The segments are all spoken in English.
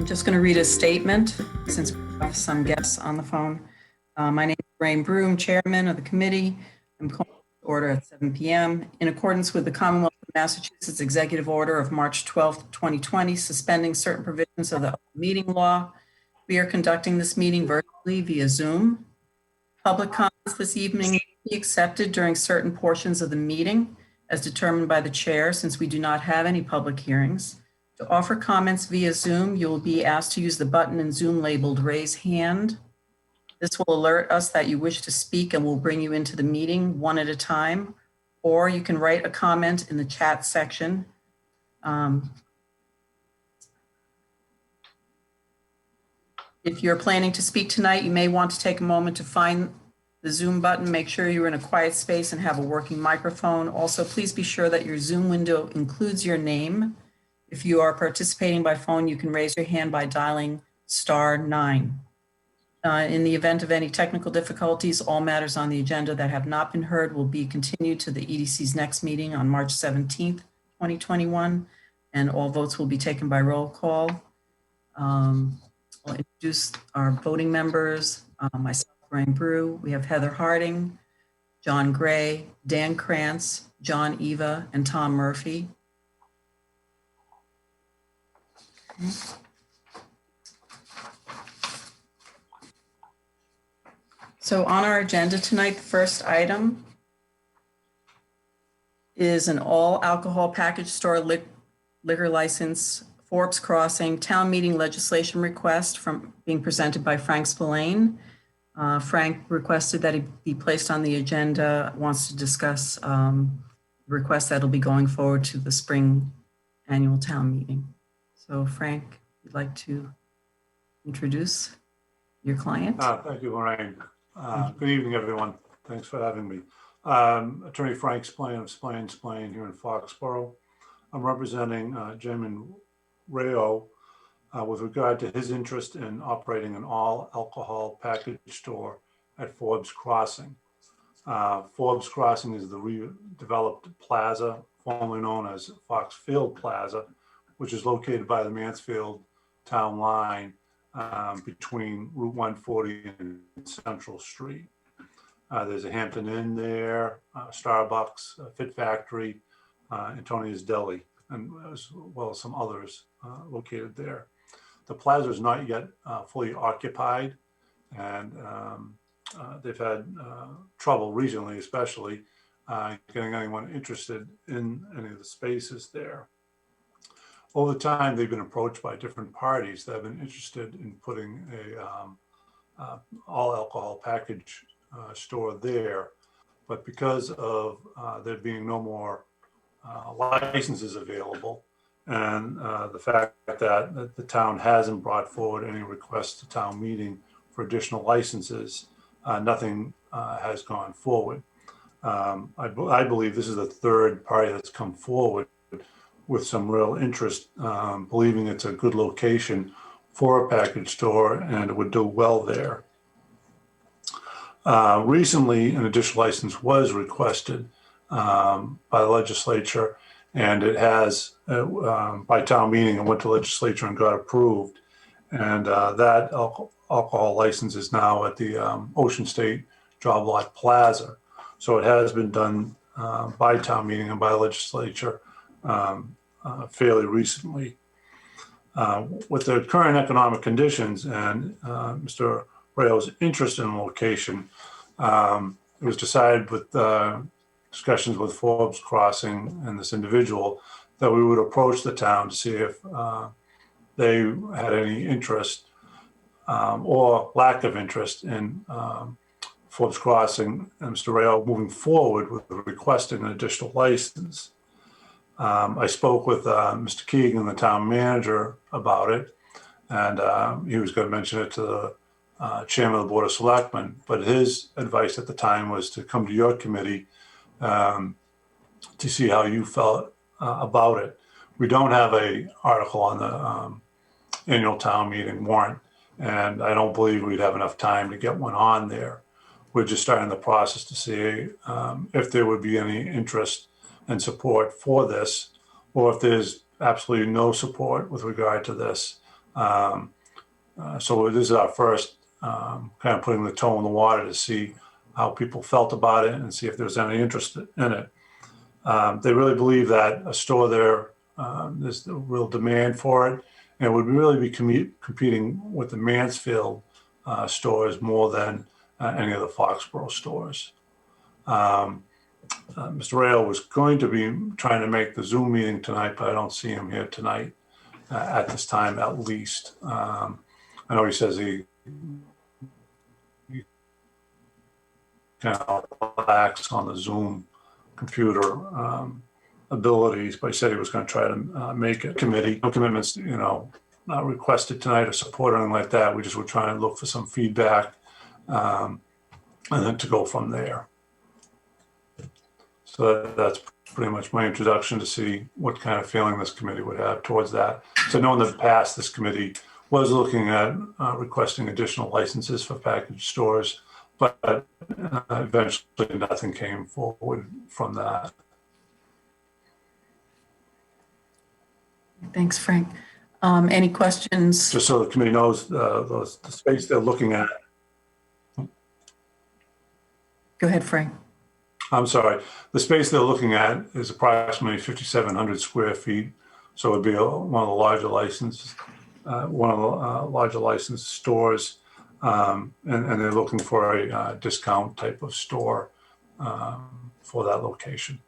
I'm just going to read a statement since we have some guests on the phone. My name is Rain Broom, Chairman of the committee. I'm calling to order at 7 p.m. In accordance with the Commonwealth of Massachusetts Executive Order of March 12, 2020, suspending certain provisions of the open meeting law. We are conducting this meeting virtually via Zoom. Public comments this evening will be accepted during certain portions of the meeting as determined by the chair, since we do not have any public hearings. To offer comments via Zoom, you will be asked to use the button in Zoom labeled Raise Hand. This will alert us that you wish to speak and will bring you into the meeting one at a time, or you can write a comment in the chat section. If you're planning to speak tonight, you may want to take a moment to find the Zoom button. Make sure you're in a quiet space and have a working microphone. Also, please be sure that your Zoom window includes your name. If you are participating by phone, you can raise your hand by dialing *9. In the event of any technical difficulties, all matters on the agenda that have not been heard will be continued to the EDC's next meeting on March 17th, 2021, and all votes will be taken by roll call. I'll introduce our voting members. Myself, Rain Brew. We have Heather Harding, John Gray, Dan Krantz, John Eva, and Tom Murphy. So on our agenda tonight, the first item is an all alcohol package store liquor license, Forbes Crossing, town meeting legislation request being presented by Frank Spillane. Frank requested that he be placed on the agenda, wants to discuss the request that'll be going forward to the spring annual town meeting. So Frank, you'd like to introduce your client? Thank you, Lorraine. Good evening, everyone. Thanks for having me. Attorney Frank Spillane of Spillane here in Foxborough. I'm representing Jamin Rayo with regard to his interest in operating an all alcohol package store at Forbes Crossing. Forbes Crossing is the redeveloped plaza, formerly known as Foxfield Plaza, which is located by the Mansfield town line between Route 140 and Central Street. There's a Hampton Inn there, Starbucks, Fit Factory, Antonia's Deli, and as well as some others located there. The plaza is not yet fully occupied, and they've had trouble recently, especially getting anyone interested in any of the spaces there. Over time, they've been approached by different parties that have been interested in putting a all alcohol package store there, but because of there being no more licenses available, and the fact that the town hasn't brought forward any requests to town meeting for additional licenses, nothing has gone forward. I believe this is the third party that's come forward with some real interest, believing it's a good location for a package store and it would do well there. Recently, an additional license was requested by the legislature, and it has, by town meeting, it went to legislature and got approved. And that alcohol license is now at the Ocean State Job Lot Plaza. So it has been done by town meeting and by legislature fairly recently. With the current economic conditions and Mr. Rayo's interest in the location, it was decided with discussions with Forbes Crossing and this individual that we would approach the town to see if they had any interest or lack of interest in Forbes Crossing and Mr. Rayo moving forward with requesting an additional license. I spoke with Mr. Keegan, the town manager, about it, and he was going to mention it to the chairman of the Board of Selectmen, but his advice at the time was to come to your committee to see how you felt about it. We don't have an article on the annual town meeting warrant, and I don't believe we'd have enough time to get one on there. We're just starting the process to see if there would be any interest and support for this, or if there's absolutely no support with regard to this, So this is our first kind of putting the toe in the water to see how people felt about it and see if there's any interest in it. They really believe that a store there, there's a real demand for it, and it would really be competing with the Mansfield stores more than any of the Foxborough stores. Mr. Rayo was going to be trying to make the Zoom meeting tonight, but I don't see him here tonight at this time, at least. I know he says he kind of lacks on the Zoom computer abilities, but he said he was going to try to make a committee. No commitments, not requested tonight or support or anything like that. We just were trying to look for some feedback and then to go from there. So that's pretty much my introduction to see what kind of feeling this committee would have towards that. So I know in the past, this committee was looking at requesting additional licenses for package stores, but eventually nothing came forward from that. Thanks, Frank. Any questions? Just so the committee knows, the space they're looking at. Go ahead, Frank. I'm sorry. The space they're looking at is approximately 5,700 square feet. So it would be one of the larger licensed stores, and they're looking for a discount type of store for that location.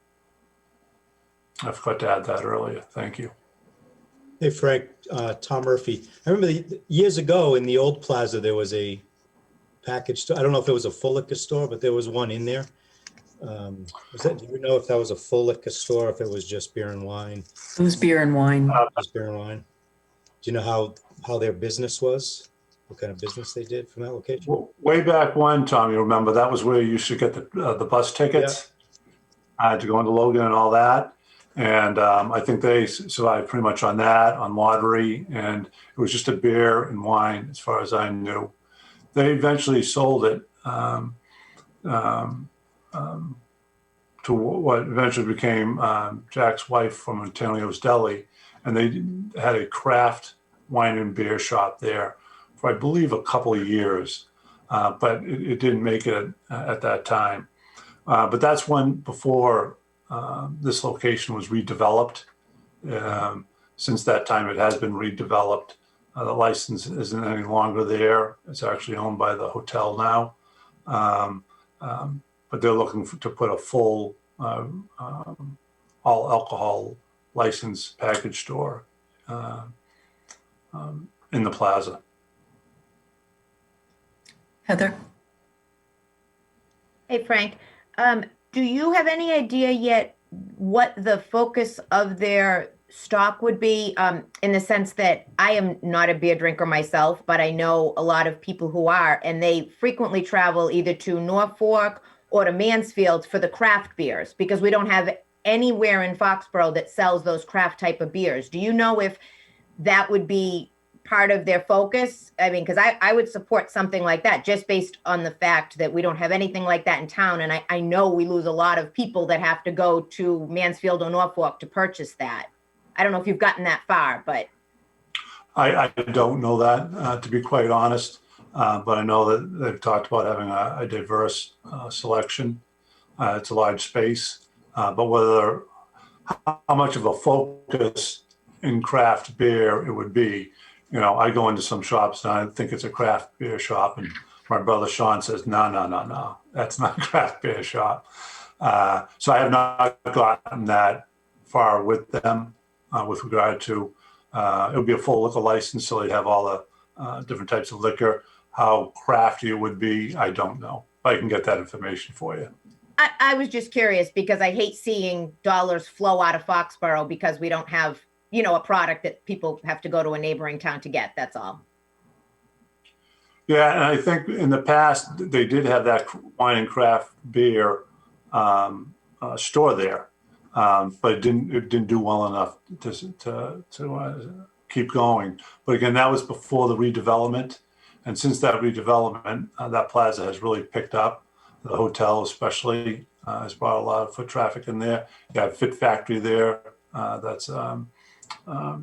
I forgot to add that earlier. Thank you. Hey, Frank, Tom Murphy. I remember years ago in the old plaza, there was a package store. I don't know if it was a full liquor store, but there was one in there. Do you know if that was a full liquor store, if it was just beer and wine? It was beer and wine. Just beer and wine. Do you know how their business was? What kind of business they did from that location? Well, way back when, Tom, you remember, that was where you used to get the bus tickets to go into Logan and all that. And I think they survived pretty much on that, on lottery, and it was just a beer and wine as far as I knew. They eventually sold it to what eventually became Jack's wife from Antonio's Deli, and they had a craft wine and beer shop there for, I believe, a couple of years, but it didn't make it at that time. But that's when, before this location was redeveloped. Since that time, it has been redeveloped. The license isn't any longer there. It's actually owned by the hotel now. But they're looking to put a full all alcohol license package store in the plaza. Heather? Hey, Frank. Do you have any idea yet what the focus of their stock would be, in the sense that I am not a beer drinker myself, but I know a lot of people who are, and they frequently travel either to Norfolk or to Mansfield for the craft beers, because we don't have anywhere in Foxborough that sells those craft type of beers. Do you know if that would be part of their focus? I mean, because I would support something like that just based on the fact that we don't have anything like that in town. And I know we lose a lot of people that have to go to Mansfield or Norfolk to purchase that. I don't know if you've gotten that far, but. I don't know that, to be quite honest, but I know that they've talked about having a diverse selection. It's a large space, but how much of a focus in craft beer it would be. I go into some shops and I think it's a craft beer shop, and my brother Sean says, no, that's not a craft beer shop. So I have not gotten that far with them with regard to, it would be a full liquor license, so they'd have all the different types of liquor. How crafty it would be, I don't know. I can get that information for you. I was just curious because I hate seeing dollars flow out of Foxborough because we don't have, a product that people have to go to a neighboring town to get. That's all. Yeah, and I think in the past they did have that wine and craft beer store there, but it didn't do well enough to keep going. But again, that was before the redevelopment, and since that redevelopment, that plaza has really picked up. The hotel, especially, has brought a lot of foot traffic in there. You have Fit Factory there. That's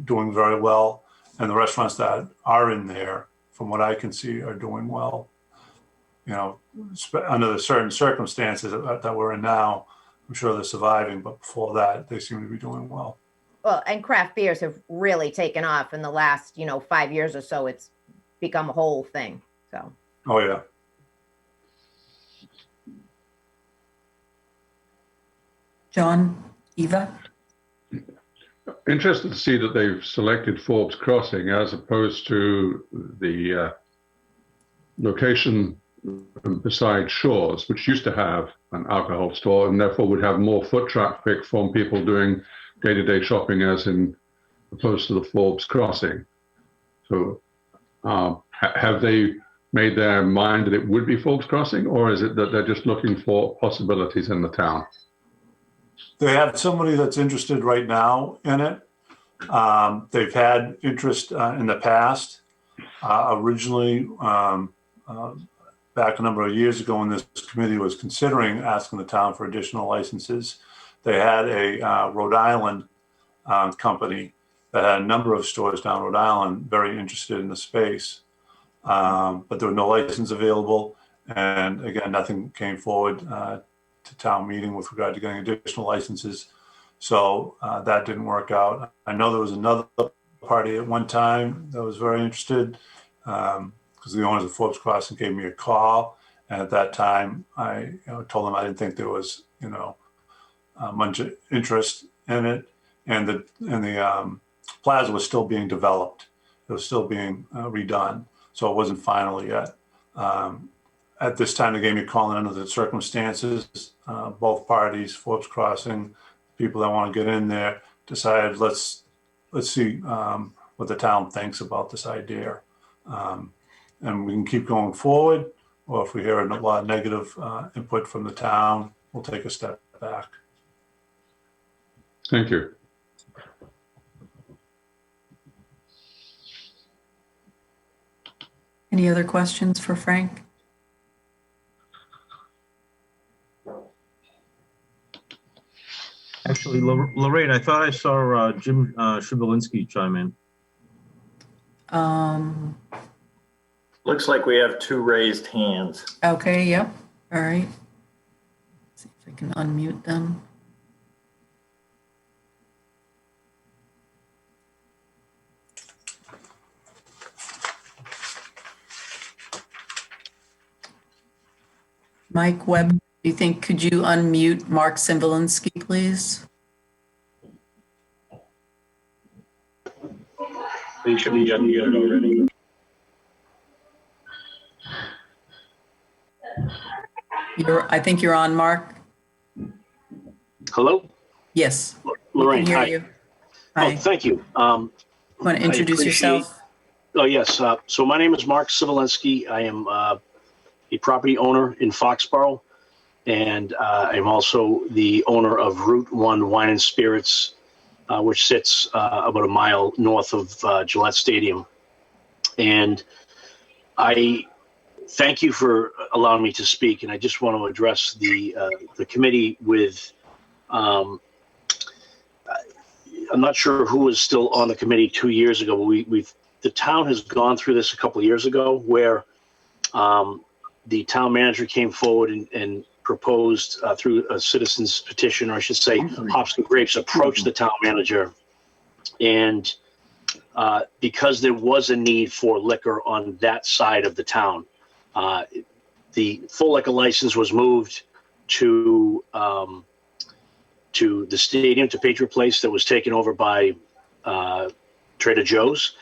doing very well. And the restaurants that are in there, from what I can see, are doing well. You know, under the certain circumstances that we're in now, I'm sure they're surviving, but before that, they seem to be doing well. Well, and craft beers have really taken off in the last, 5 years or so. It's become a whole thing. So. Oh, yeah. John, Eva? Interested to see that they've selected Forbes Crossing as opposed to the location beside Shores, which used to have an alcohol store and therefore would have more foot traffic from people doing day-to-day shopping as in opposed to the Forbes Crossing. So have they made their mind that it would be Forbes Crossing, or is it that they're just looking for possibilities in the town? They have somebody that's interested right now in it. They've had interest in the past. Originally, back a number of years ago when this committee was considering asking the town for additional licenses, they had a Rhode Island company that had a number of stores down Rhode Island very interested in the space. But there were no license available. And again, nothing came forward to town meeting with regard to getting additional licenses. So that didn't work out. I know there was another party at one time that was very interested because the owners of Forbes Crossing gave me a call. And at that time, I told them I didn't think there was, much interest in it. And the plaza was still being developed. It was still being redone. So it wasn't final yet. At this time, they gave me a call, and under the circumstances, both parties, Forbes Crossing, people that want to get in there, decided let's see what the town thinks about this idea, and we can keep going forward. Or if we hear a lot of negative input from the town, we'll take a step back. Thank you. Any other questions for Frank? Actually, Lorraine, I thought I saw Jim Shabelinski chime in. Looks like we have 2 raised hands. Okay, yep. All right. See if I can unmute them. Mike Webb, could you unmute Mark Simvolinski, please? They should be unmuted already. I think you're on, Mark. Hello? Yes. Lorraine, We can hi. hear you. Hi. Oh, thank you. Want to introduce yourself? Oh, yes. So my name is Mark Sivolinski. I am a property owner in Foxborough, and I'm also the owner of Route 1 Wine and Spirits, which sits about a mile north of Gillette Stadium. And I thank you for allowing me to speak, and I just want to address the committee with, I'm not sure who was still on the committee 2 years ago, but the town has gone through this a couple of years ago where the town manager came forward and proposed through a citizen's petition, or I should say, Hops and Grapes approached the town manager. And because there was a need for liquor on that side of the town, the full liquor license was moved to the stadium, to Patriot Place, that was taken over by Trader Joe's.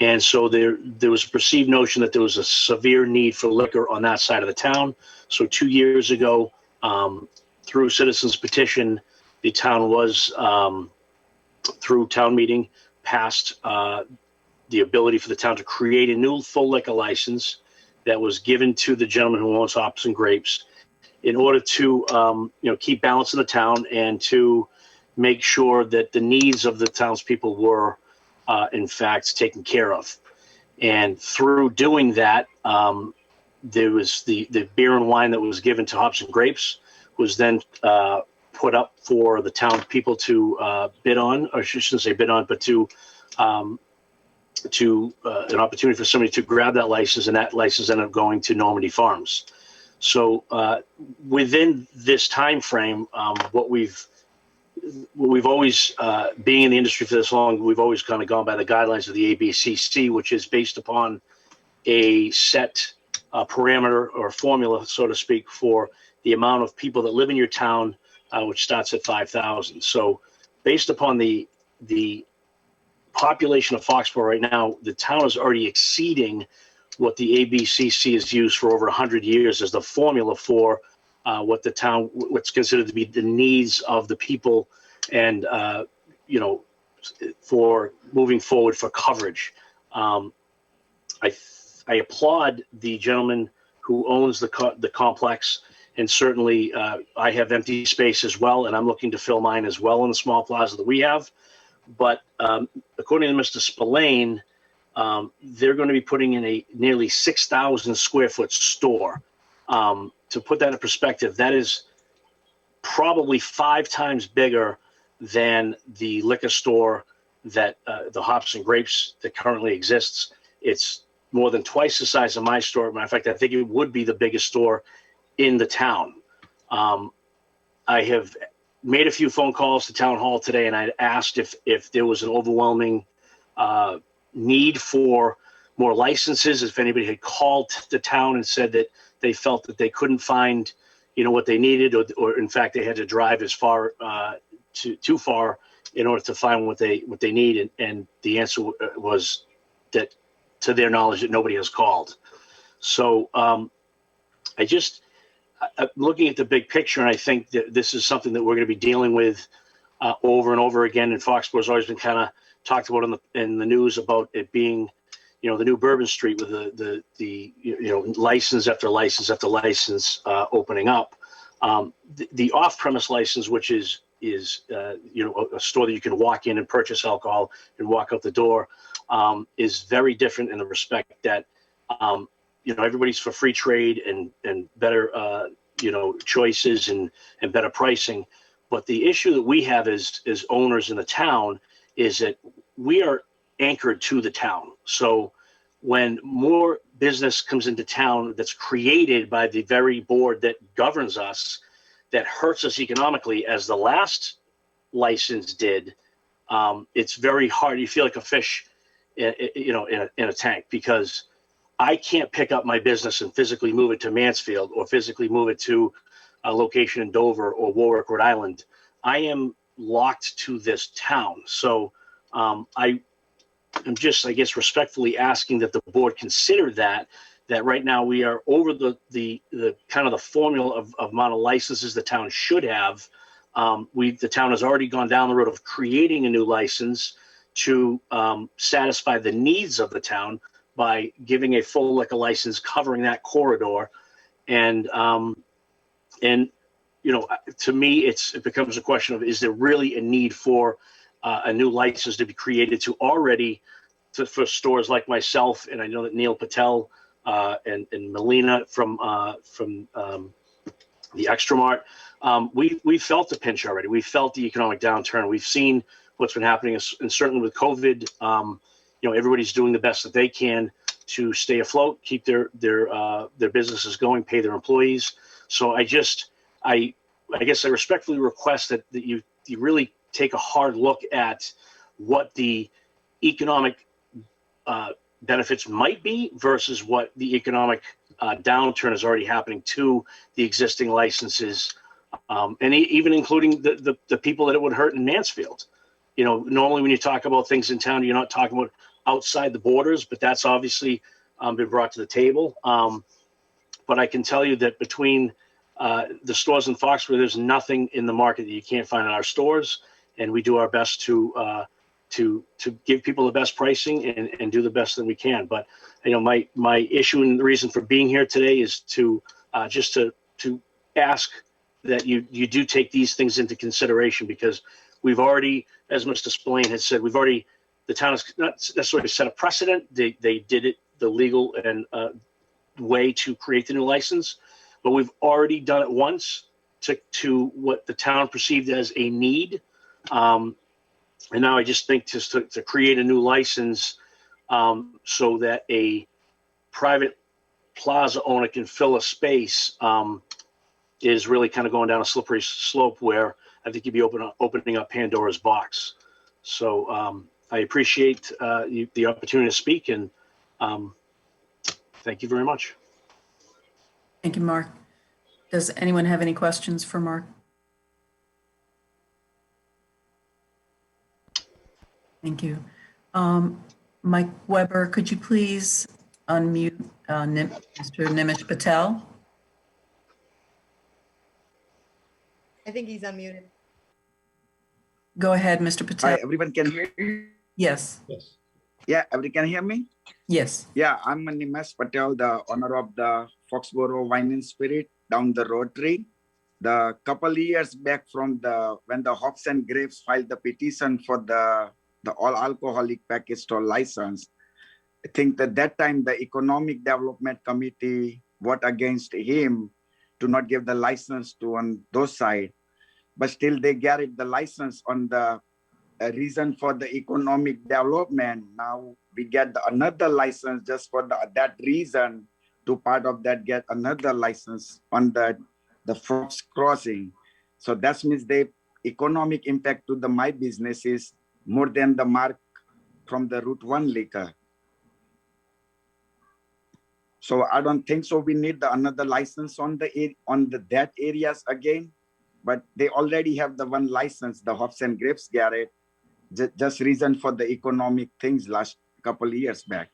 And so there was a perceived notion that there was a severe need for liquor on that side of the town. So 2 years ago, through citizens petition, the town was, through town meeting, passed the ability for the town to create a new full liquor license that was given to the gentleman who owns Hops and Grapes in order to keep balance in the town and to make sure that the needs of the townspeople were in fact taken care of. And through doing that, there was the beer and wine that was given to Hops and Grapes was then put up for the town people to bid on, or I shouldn't say bid on, but to an opportunity for somebody to grab that license, and that license ended up going to Normandy Farms. So within this time frame, what we've always, being in the industry for this long, we've always kind of gone by the guidelines of the ABCC, which is based upon a set parameter or formula, so to speak, for the amount of people that live in your town, which starts at 5,000. So based upon the population of Foxborough right now, the town is already exceeding what the ABCC has used for over 100 years as the formula for what's considered to be the needs of the people, and for moving forward for coverage. I applaud the gentleman who owns the complex, and certainly I have empty space as well, and I'm looking to fill mine as well in the small plaza that we have. But according to Mr. Spillane, they're going to be putting in a nearly 6,000 square foot store. To put that in perspective, that is probably 5 times bigger than the liquor store that the Hops and Grapes that currently exists. It's more than twice the size of my store. Matter of fact, I think it would be the biggest store in the town. I have made a few phone calls to town hall today, and I asked if there was an overwhelming need for more licenses, if anybody had called the town and said that they felt that they couldn't find, what they needed, or in fact they had to drive as far too far in order to find what they need, and the answer was that, to their knowledge, that nobody has called. So I'm looking at the big picture, and I think that this is something that we're going to be dealing with over and over again. And Foxborough has always been kind of talked about in the news about it being, the new Bourbon Street with the license after license after license opening up. The off-premise license, which is a store that you can walk in and purchase alcohol and walk out the door, is very different in the respect that everybody's for free trade and better choices and better pricing. But the issue that we have as owners in the town is that we are anchored to the town. So when more business comes into town that's created by the very board that governs us, that hurts us economically, as the last license did, it's very hard. You feel like a fish in a tank, because I can't pick up my business and physically move it to Mansfield or physically move it to a location in Dover or Warwick, Rhode Island. I am locked to this town. So I'm just, I guess, respectfully asking that the board consider that right now we are over the kind of the formula of amount of licenses the town should have. The town has already gone down the road of creating a new license to satisfy the needs of the town by giving a full liquor license covering that corridor. And to me, it becomes a question of, is there really a need for a new license to be created for stores like myself, and I know that Neil Patel and Melina from the Extra Mart, we felt the pinch already. We felt the economic downturn. We've seen what's been happening, and certainly with COVID, everybody's doing the best that they can to stay afloat, keep their businesses going, pay their employees. So I guess I respectfully request that you really take a hard look at what the economic benefits might be versus what the economic downturn is already happening to the existing licenses, and even including the people that it would hurt in Mansfield. Normally when you talk about things in town, you're not talking about outside the borders, but that's obviously been brought to the table. But I can tell you that between the stores in Foxborough, there's nothing in the market that you can't find in our stores, and we do our best to give people the best pricing and do the best that we can. But my issue and the reason for being here today is to ask that you do take these things into consideration, because we've already, as Mr. Spillane has said, the town has not necessarily set a precedent. They did it the legal and way to create the new license, but we've already done it once to what the town perceived as a need. And now I just think to create a new license so that a private plaza owner can fill a space, is really kind of going down a slippery slope where I think you'd be opening up Pandora's box. So I appreciate the opportunity to speak, and thank you very much. Thank you, Mark. Does anyone have any questions for Mark? Thank you. Mike Weber, could you please unmute Mr. Nimish Patel? I think he's unmuted. Go ahead, Mr. Patel. Hi, everyone can hear me? Yes. Yes. Yeah, everyone can hear me? Yes. Yeah, I'm Nimesh Patel, the owner of the Foxboro Wine and Spirit down the Rotary. The couple years back from when the Hops and Grapes filed the petition for the all alcoholic package store license, I think that time the Economic Development Committee voted against him to not give the license to on those side, but still they gave the license on the reason for the economic development. Now we get another license just for that reason, to part of that get another license on the Fox crossing. So that means the economic impact to my business is more than the mark from the Route 1 liquor. So I don't think so. We need another license on that areas again, but they already have the one license, the Hops and Grapes Garret, just reason for the economic things last couple of years back.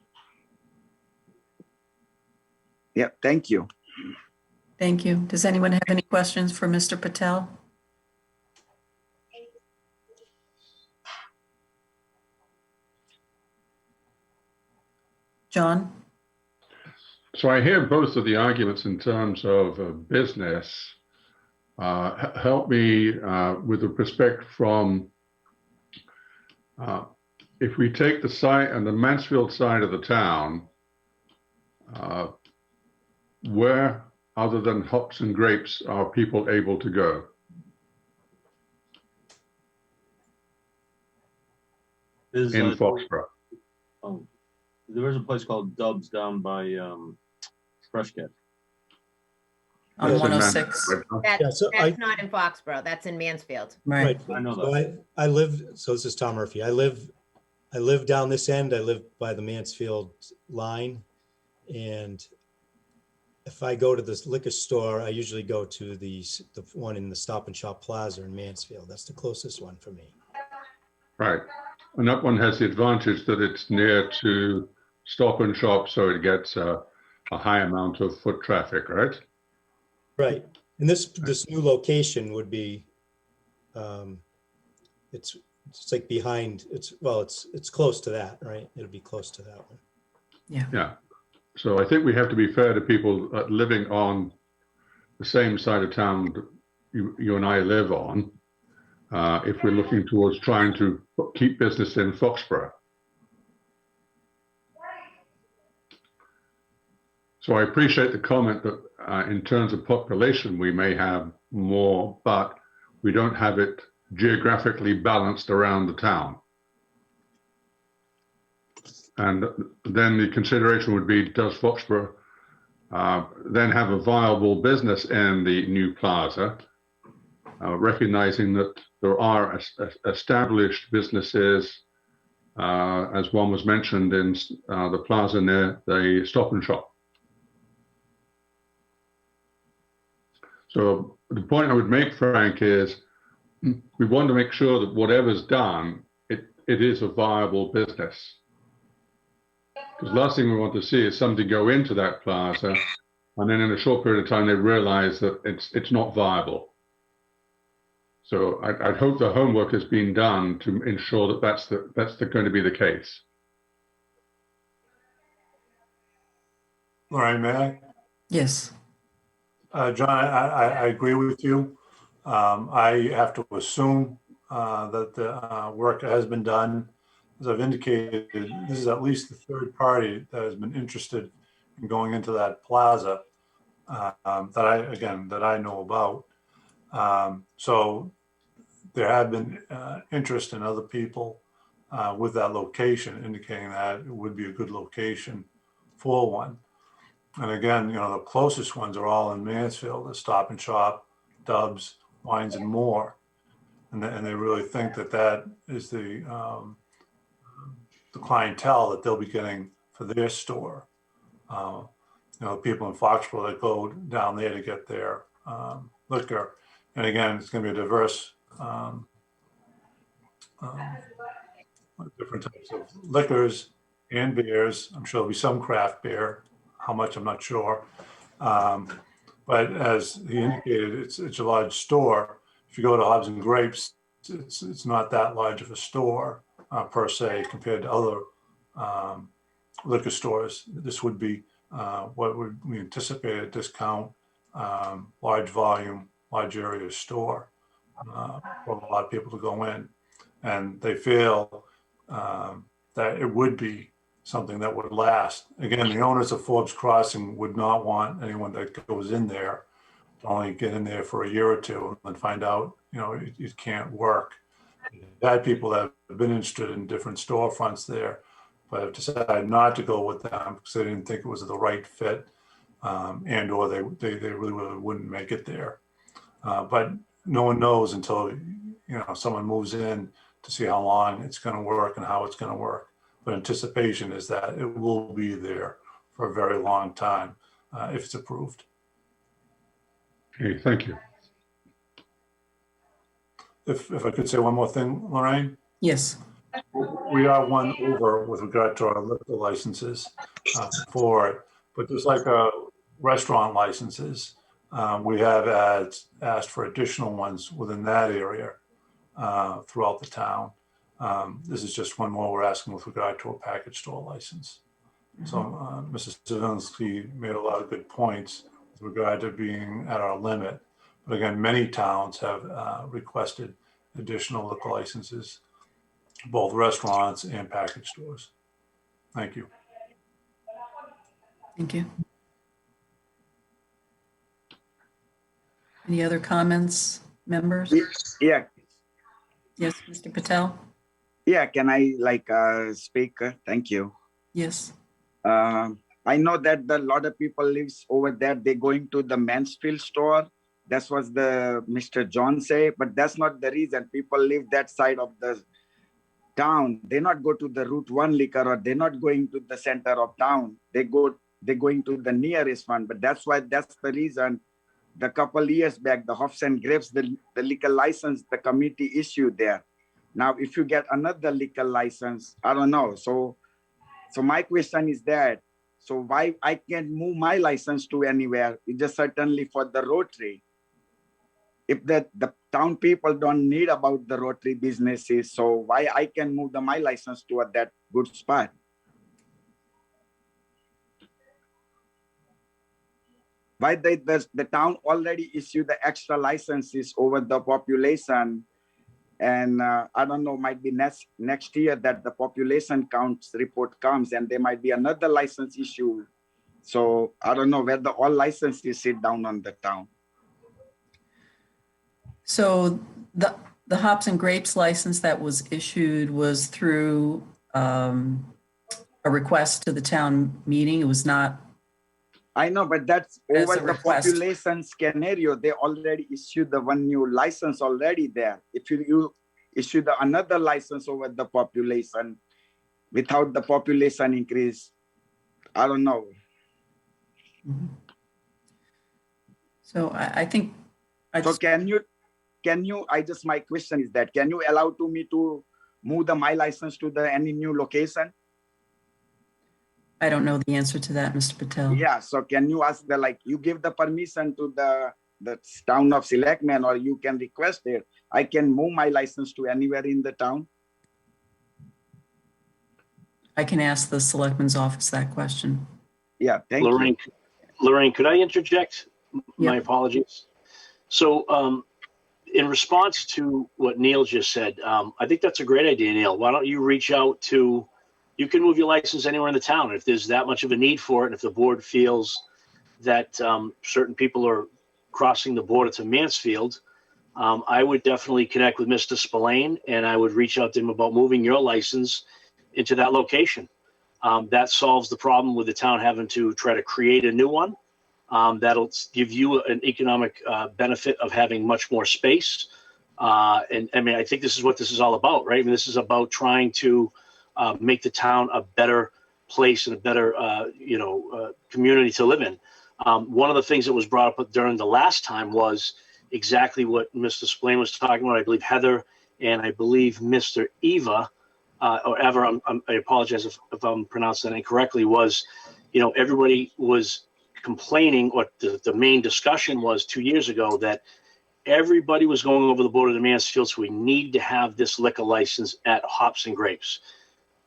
Yeah, thank you. Thank you. Does anyone have any questions for Mr. Patel? John? So I hear both of the arguments in terms of business. Help me with the respect from, if we take the site and the Mansfield side of the town, where other than Hops and Grapes are people able to go? In Foxborough. Oh, there is a place called Dubs down by Freshcat. On That's in 106. Mansfield. That's I- not in Foxborough. That's in Mansfield. Right. I know So that. I live, so this is Tom Murphy. I live down this end. I live by the Mansfield line. And if I go to this liquor store, I usually go to the one in the Stop and Shop Plaza in Mansfield. That's the closest one for me. Right. And that one has the advantage that it's near to Stop and Shop, so it gets a high amount of foot traffic, right? Right. And this new location would be, it's like behind, it's close to that, right? It'll be close to that one. Yeah. Yeah. So I think we have to be fair to people living on the same side of town that you and I live on, if we're looking towards trying to keep business in Foxborough. So I appreciate the comment that in terms of population, we may have more, but we don't have it geographically balanced around the town. And then the consideration would be, does Foxborough then have a viable business in the new plaza, recognizing that there are established businesses, as one was mentioned in the plaza near the Stop and Shop. So the point I would make, Frank, is we want to make sure that whatever's done, it is a viable business. Because the last thing we want to see is somebody go into that plaza, and then in a short period of time they realize that it's not viable. So I'd hope the homework has been done to ensure that that's going to be the case. Lorraine, may I? Yes. John, I agree with you. I have to assume that the work has been done. As I've indicated, this is at least the third party that has been interested in going into that plaza that I know about. So there have been interest in other people with that location, indicating that it would be a good location for one. And again, the closest ones are all in Mansfield, the Stop and Shop, Dubs, Wines and More. And they really think that that is the clientele that they'll be getting for their store. People in Foxborough that go down there to get their liquor. And again, it's going to be a diverse, different types of liquors and beers. I'm sure there'll be some craft beer. How much, I'm not sure. But as he indicated, it's a large store. If you go to Hobbs and Grapes, it's not that large of a store per se compared to other liquor stores. This would be what we anticipate a discount, large volume, large area store for a lot of people to go in. And they feel that it would be something that would last. Again, the owners of Forbes Crossing would not want anyone that goes in there to only get in there for a year or two and find out, it can't work. We've had people that have been interested in different storefronts there, but have decided not to go with them because they didn't think it was the right fit, and or they really wouldn't make it there. But no one knows until someone moves in to see how long it's going to work and how it's going to work. But anticipation is that it will be there for a very long time if it's approved. Okay, thank you. If I could say one more thing, Lorraine? Yes. We are one over with regard to our liquor licenses for it, but just like restaurant licenses, we have asked for additional ones within that area throughout the town. This is just one more we're asking with regard to a package store license. So Mrs. Zelinski made a lot of good points with regard to being at our limit. But again, many towns have requested additional liquor licenses, both restaurants and package stores. Thank you. Thank you. Any other comments, members? Yeah. Yes, Mr. Patel? Yeah, can I speak? Thank you. Yes. I know that a lot of people lives over there. They're going to the Mansfield store. That's what the Mr. John say, but that's not the reason. People live that side of the town. They not go to the Route 1 liquor, or they're not going to the center of town. They're going to the nearest one. But that's the reason. The couple years back, the Hops and Grapes, the liquor license, the committee issued there. Now, if you get another liquor license, I don't know. So my question is that, so why I can't move my license to anywhere? It's just certainly for the Rotary. If the town people don't need about the Rotary businesses, so why I can move my license to that good spot? Why the town already issued the extra licenses over the population, and I don't know, might be next year that the population counts report comes and there might be another license issue. So I don't know whether all licenses sit down on the town. So the Hops and Grapes license that was issued was through a request to the town meeting. It was not. I know, but that's over the population scenario. They already issued the one new license already there. If you issue another license over the population without the population increase, I don't know. Mm-hmm. So I think. My question is that, can you allow me to move my license to any new location? I don't know the answer to that, Mr. Patel. Yeah, so can you ask you give the permission to the town of Selectmen, or you can request it. I can move my license to anywhere in the town. I can ask the Selectman's office that question. Yeah, thank you. Lorraine, could I interject? Yeah. My apologies. So in response to what Neil just said, I think that's a great idea, Neil. Why don't you reach out to, you can move your license anywhere in the town if there's that much of a need for it, and if the board feels that certain people are crossing the border to Mansfield, I would definitely connect with Mr. Spillane, and I would reach out to him about moving your license into that location. That solves the problem with the town having to try to create a new one. That'll give you an economic benefit of having much more space. And I mean, I think this is what this is all about, right? I mean, this is about trying to make the town a better place and a better, community to live in. One of the things that was brought up during the last time was exactly what Mr. Spillane was talking about. I believe Heather and I believe Mr. Eva, or Ever, I apologize if I'm pronouncing that incorrectly, was, everybody was complaining, or the main discussion was 2 years ago, that everybody was going over the border to Mansfield, so we need to have this liquor license at Hops and Grapes.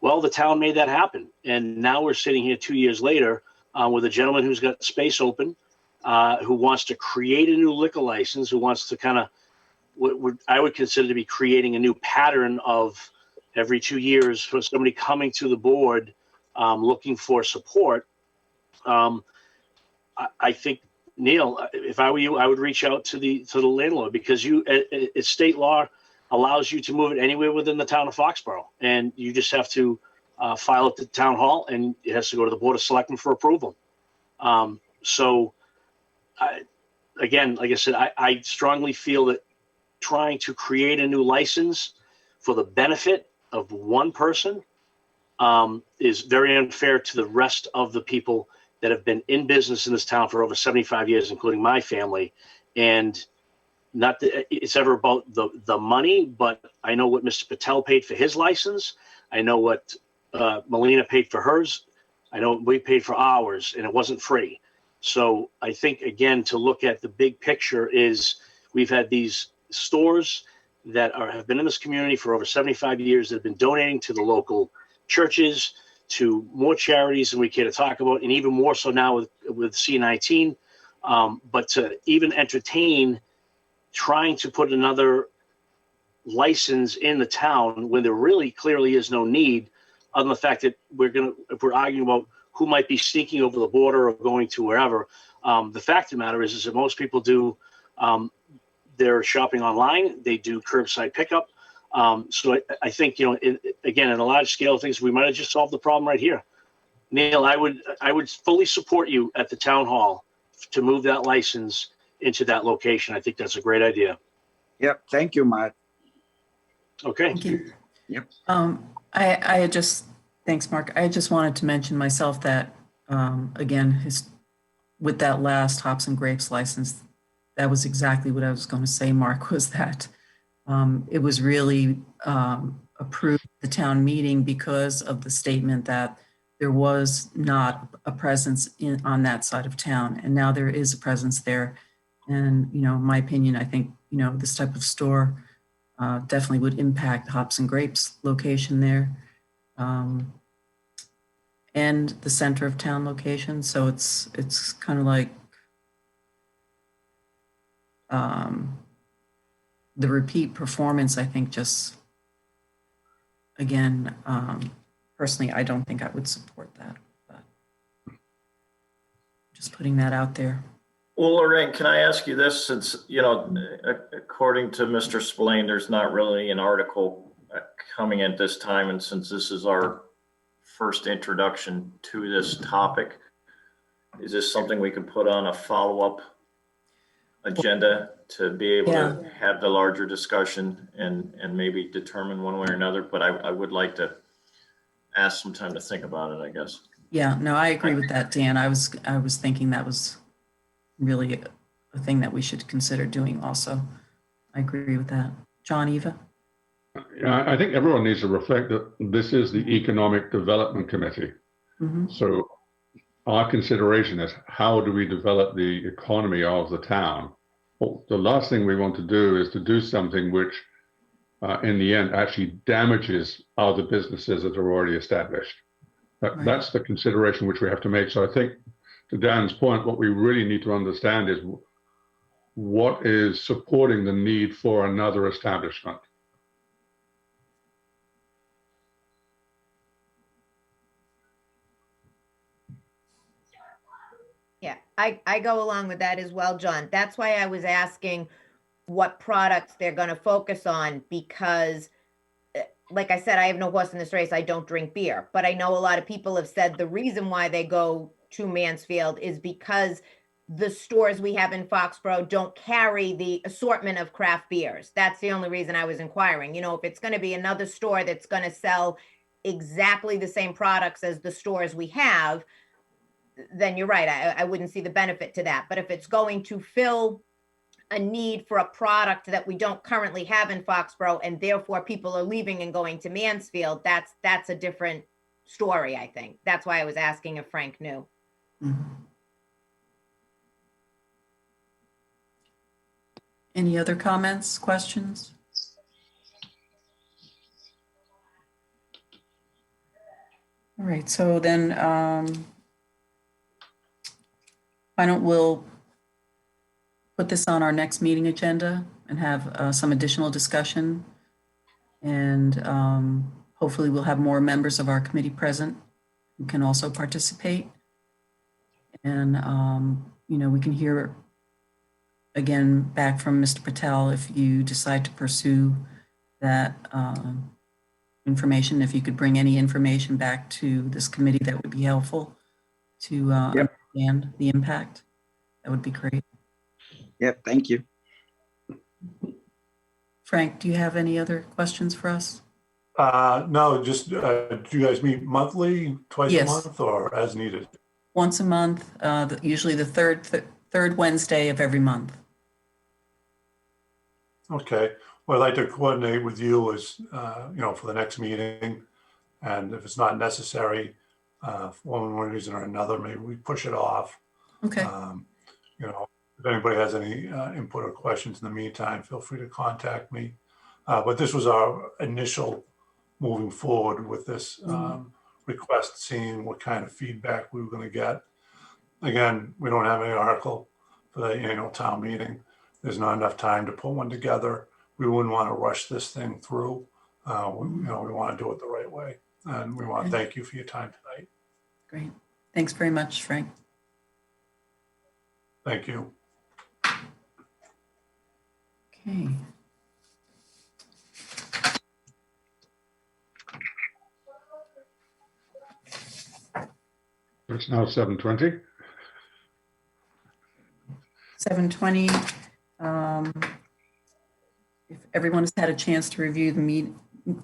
Well, the town made that happen. And now we're sitting here 2 years later with a gentleman who's got space open, who wants to create a new liquor license, who wants to kind of what I would consider to be creating a new pattern of every 2 years for somebody coming to the board looking for support. I think, Neil, if I were you, I would reach out to the landlord, because it's state law allows you to move it anywhere within the town of Foxborough, and you just have to file it to town hall, and it has to go to the board of selectmen for approval. Again, like I said, I strongly feel that trying to create a new license for the benefit of one person is very unfair to the rest of the people that have been in business in this town for over 75 years, including my family. And not that it's ever about the money, but I know what Mr. Patel paid for his license. I know what Melina paid for hers. I know we paid for ours, and it wasn't free. So I think, again, to look at the big picture is we've had these stores that have been in this community for over 75 years that have been donating to the local churches, to more charities than we care to talk about, and even more so now with C19. But to even entertain trying to put another license in the town when there really clearly is no need, other than the fact that if we're arguing about who might be sneaking over the border or going to wherever, the fact of the matter is that most people do their shopping online. They do curbside pickup. So I think, again, in a large scale of things, we might have just solved the problem right here. Neil, I would fully support you at the town hall to move that license into that location. I think that's a great idea. Yep. Thank you, Mark. Okay. Thank you. Yep. Thanks, Mark. I just wanted to mention myself that, again, with that last Hops and Grapes license, that was exactly what I was going to say, Mark, was that it was really approved at the town meeting because of the statement that there was not a presence on that side of town. And now there is a presence there. And, in my opinion, I think, this type of store definitely would impact Hops and Grapes location there. And the center of town location. So it's kind of like the repeat performance, I think, just, again, personally, I don't think I would support that, but just putting that out there. Well, Lorraine, can I ask you this? Since, according to Mr. Spillane, there's not really an article coming at this time. And since this is our first introduction to this topic, is this something we could put on a follow-up agenda to be able to have the larger discussion and maybe determine one way or another? But I would like to ask some time to think about it, I guess. Yeah, no, I agree with that, Dan. I was thinking that was really a thing that we should consider doing also. I agree with that. John, Eva? Yeah, I think everyone needs to reflect that this is the Economic Development Committee. Mm-hmm. So our consideration is, how do we develop the economy of the town? Well, the last thing we want to do is to do something which, in the end, actually damages other businesses that are already established. That's the consideration which we have to make. So I think, to Dan's point, what we really need to understand is what is supporting the need for another establishment. Yeah, I go along with that as well, John. That's why I was asking, what products they're going to focus on, because like I said, I have no horse in this race. I don't drink beer, but I know a lot of people have said the reason why they go to Mansfield is because the stores we have in Foxborough don't carry the assortment of craft beers. That's the only reason I was inquiring. You know, if it's going to be another store that's going to sell exactly the same products as the stores we have, then you're right. I wouldn't see the benefit to that. But if it's going to fill a need for a product that we don't currently have in Foxborough, and therefore people are leaving and going to Mansfield, that's a different story, I think. That's why I was asking if Frank knew. Any other comments, questions? All right, so then why don't we'll put this on our next meeting agenda and have some additional discussion. And hopefully we'll have more members of our committee present who can also participate. And, you know, we can hear again back from Mr. Patel if you decide to pursue that information. If you could bring any information back to this committee, that would be helpful to understand the impact. That would be great. Yep, thank you. Frank, do you have any other questions for us? No, just do you guys meet monthly, twice Yes. a month, or as needed? Once a month, usually the third Wednesday of every month. Okay. What I'd like to coordinate with you is, you know, for the next meeting, and if it's not necessary, for one reason or another, maybe we push it off. Okay. You know, if anybody has any input or questions in the meantime, feel free to contact me. But this was our initial moving forward with this request, seeing what kind of feedback we were going to get. Again, we don't have any article for the annual town meeting. There's not enough time to put one together. We wouldn't want to rush this thing through. You know, we want to do it the right way. And we want to thank you for your time tonight. Great. Thanks very much, Frank. Thank you. Okay. It's now 7:20. 7:20. If everyone has had a chance to review the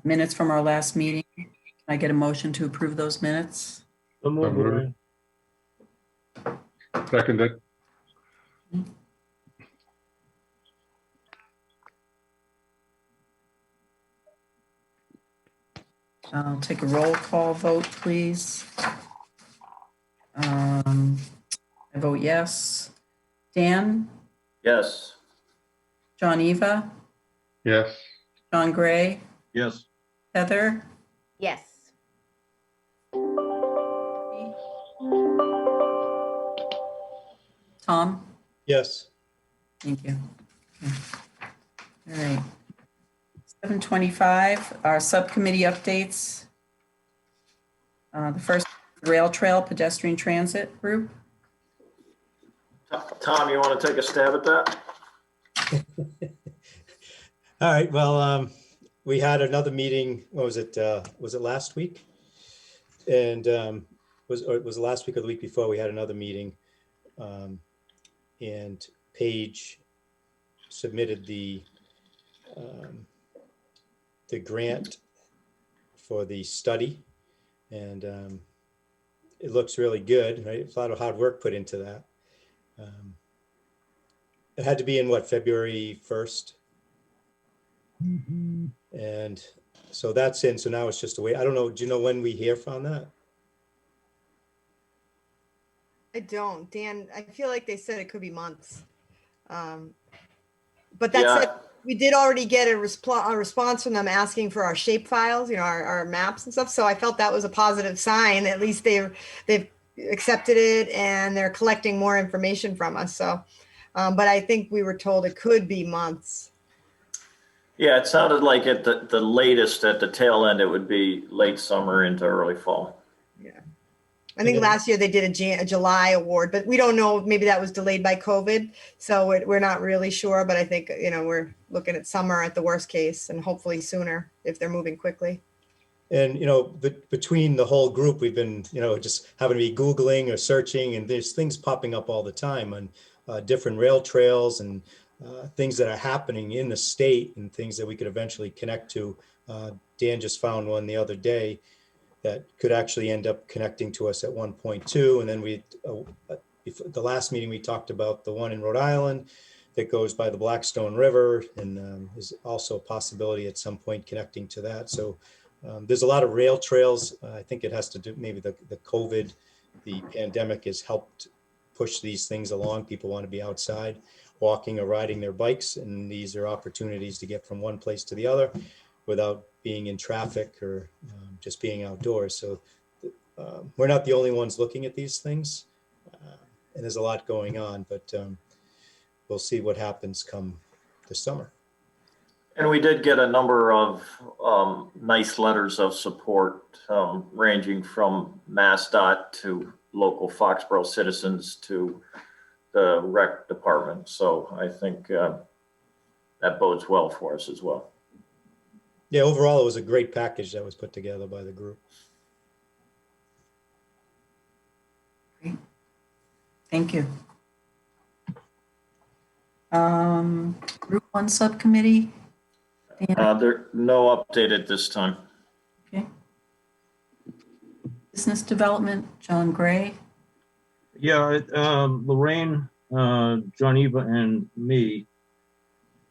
minutes from our last meeting, can I get a motion to approve those minutes? So moved, moved. Lorraine. Seconded. I'll take a roll call vote, please. I vote yes. Dan? Yes. John Eva? Yes. John Gray? Yes. Heather? Yes. Tom? Yes. Thank you. Okay. All right. 7:25, our subcommittee updates. The first, Rail Trail Pedestrian Transit Group. Tom, you want to take a stab at that? All right, well, we had another meeting, what was it last week? And it was last week or the week before, we had another meeting. And Paige submitted the grant for the study, and it looks really good, right? It's a lot of hard work put into that. It had to be in February 1st. And so that's in, so now it's just a wait. I don't know, do you know when we hear from that? I don't, Dan. I feel like they said it could be months. But that said, we did already get a response from them asking for our shape files, you know, our maps and stuff. So I felt that was a positive sign. At least they've accepted it and they're collecting more information from us. So, but I think we were told it could be months. Yeah, it sounded like at the latest, at the tail end, it would be late summer into early fall. Yeah. I think Okay. last year they did a July award, but we don't know. Maybe that was delayed by COVID. So we're not really sure. But I think, we're looking at summer at the worst case and hopefully sooner if they're moving quickly. And, between the whole group, we've been, just having to be Googling or searching, and there's things popping up all the time on different rail trails and things that are happening in the state and things that we could eventually connect to. Dan just found one the other day that could actually end up connecting to us at 1.2. And then the last meeting, we talked about the one in Rhode Island that goes by the Blackstone River, and is also a possibility at some point connecting to that. So there's a lot of rail trails. I think it has to do, maybe the COVID, the pandemic has helped push these things along. People want to be outside walking or riding their bikes, and these are opportunities to get from one place to the other without being in traffic or just being outdoors. So we're not the only ones looking at these things, and there's a lot going on, but we'll see what happens come this summer. And we did get a number of nice letters of support, ranging from MassDOT to local Foxborough citizens to the rec department. So I think that bodes well for us as well. Yeah, overall, it was a great package that was put together by the group. Great. Thank you. Group 1 subcommittee. There no update at this time. Okay. Business development, John Gray. Yeah, Lorraine, John Eva, and me,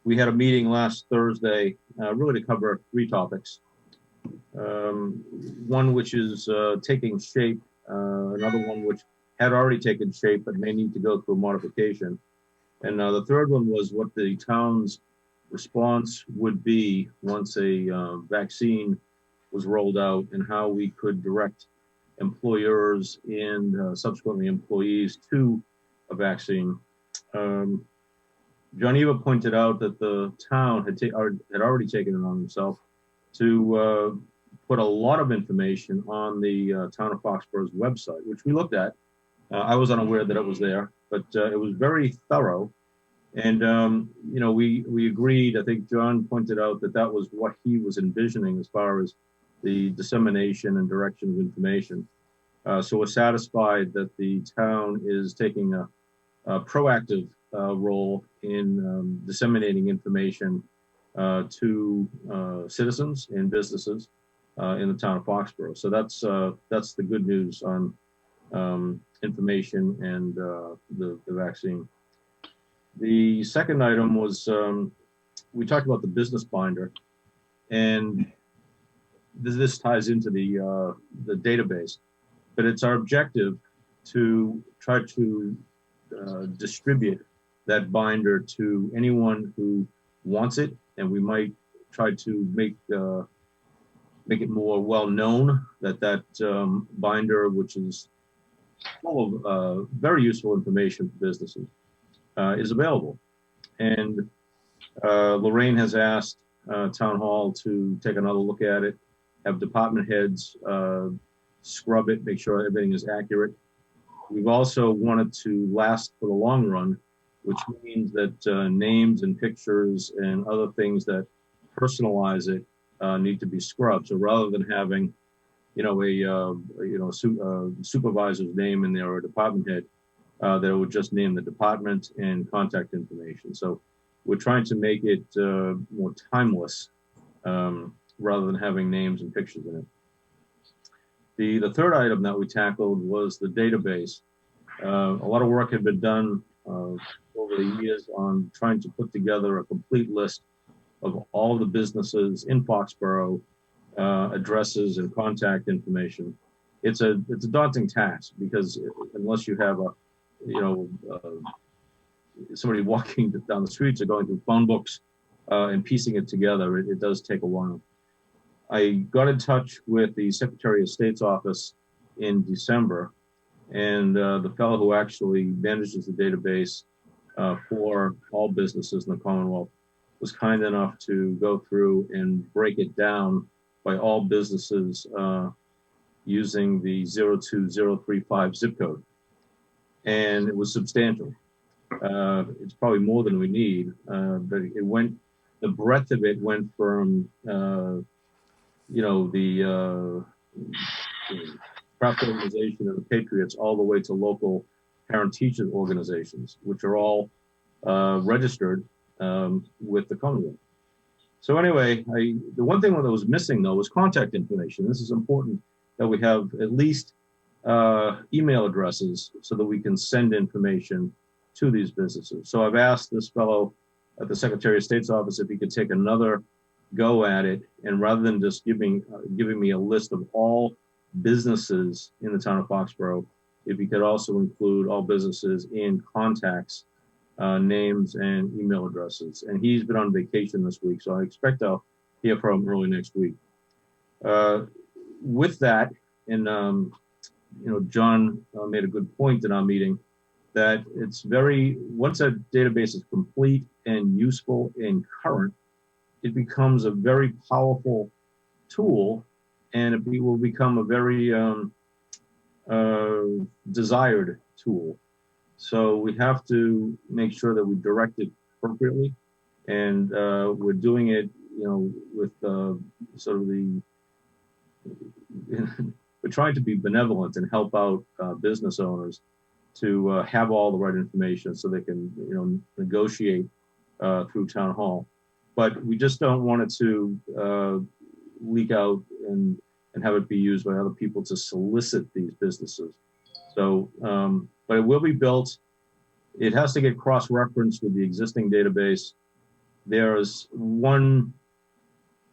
we had a meeting last Thursday, really to cover 3 topics. One which is taking shape, another one which had already taken shape but may need to go through modification. And the third one was what the town's response would be once a vaccine was rolled out, and how we could direct employers and subsequently employees to a vaccine. John Eva pointed out that the town had already taken it on himself to put a lot of information on the town of Foxborough's website, which we looked at. I was unaware that it was there, but it was very thorough. And, we agreed. I think John pointed out that that was what he was envisioning as far as the dissemination and direction of information. So we're satisfied that the town is taking a proactive role in disseminating information to citizens and businesses in the town of Foxborough. So that's the good news on information and the vaccine. The second item was we talked about the business binder, and this ties into the database, but it's our objective to try to distribute that binder to anyone who wants it, and we might try to make it more well known that binder, which is full of very useful information for businesses, is available. And Lorraine has asked Town Hall to take another look at it, have department heads scrub it, make sure everything is accurate. We've also wanted to last for the long run, which means that names and pictures and other things that personalize it need to be scrubbed. So rather than having, a supervisor's name in there or a department head, that would just name the department and contact information. So we're trying to make it more timeless rather than having names and pictures in it. The third item that we tackled was the database. A lot of work had been done over the years on trying to put together a complete list of all the businesses in Foxborough, addresses and contact information. It's a daunting task, because unless you have somebody walking down the streets or going through phone books and piecing it together, it does take a while. I got in touch with the Secretary of State's office in December, and the fellow who actually manages the database for all businesses in the Commonwealth was kind enough to go through and break it down by all businesses using the 02035 zip code. And it was substantial. It's probably more than we need, but the breadth of it went from, the craft organization of the Patriots all the way to local parent-teacher organizations, which are all registered with the Commonwealth. So anyway, the one thing that was missing though was contact information. This is important that we have at least email addresses so that we can send information to these businesses. So I've asked this fellow at the Secretary of State's office if he could take another go at it, and rather than just giving me a list of all businesses in the town of Foxborough, if he could also include all businesses in contacts, names and email addresses. And he's been on vacation this week, so I expect I'll hear from him early next week. With that, and John made a good point in our meeting that it's once a database is complete and useful and current, it becomes a very powerful tool, and it will become a very desired tool. So we have to make sure that we direct it appropriately, and we're doing it, with sort of we're trying to be benevolent and help out business owners to have all the right information so they can, negotiate through town hall. But we just don't want it to leak out and have it be used by other people to solicit these businesses. So, but it will be built. It has to get cross-referenced with the existing database. There is one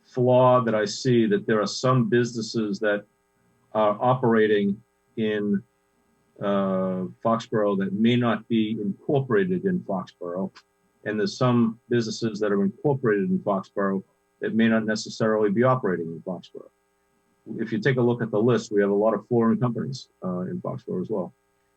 flaw that I see, that there are some businesses that are operating in Foxborough that may not be incorporated in Foxborough. And there's some businesses that are incorporated in Foxborough that may not necessarily be operating in Foxborough. If you take a look at the list, we have a lot of foreign companies in Foxborough as well.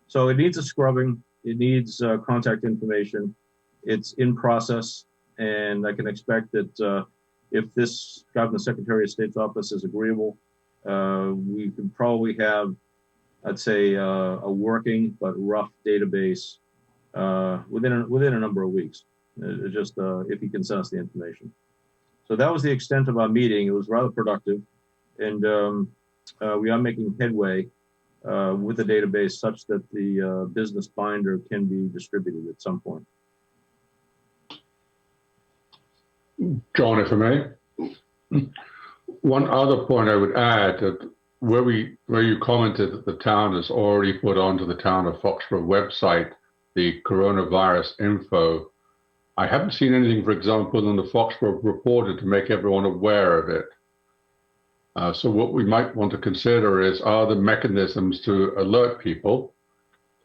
So it needs a scrubbing. It needs contact information. It's in process, and I can expect that if this guy from the Secretary of State's office is agreeable, we can probably have, I'd say, a working but rough database within a number of weeks. Just if he can send us the information. So that was the extent of our meeting. It was rather productive, and we are making headway with the database such that the business binder can be distributed at some point. John, if I may. One other point I would add, that where you commented that the town has already put onto the town of Foxborough website the coronavirus info. I haven't seen anything, for example, in the Foxborough Reporter to make everyone aware of it. So what we might want to consider is, are there mechanisms to alert people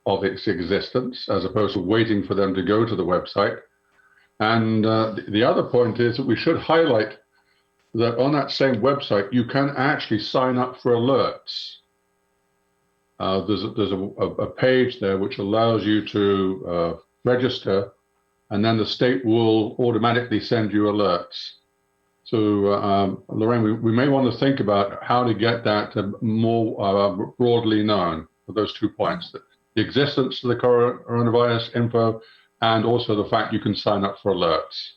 of its existence, as opposed to waiting for them to go to the website? And the other point is that we should highlight that on that same website, you can actually sign up for alerts. There's a page there which allows you to register, and then the state will automatically send you alerts. So, Lorraine, we may want to think about how to get that more broadly known for those 2 points: the existence of the coronavirus info, and also the fact you can sign up for alerts.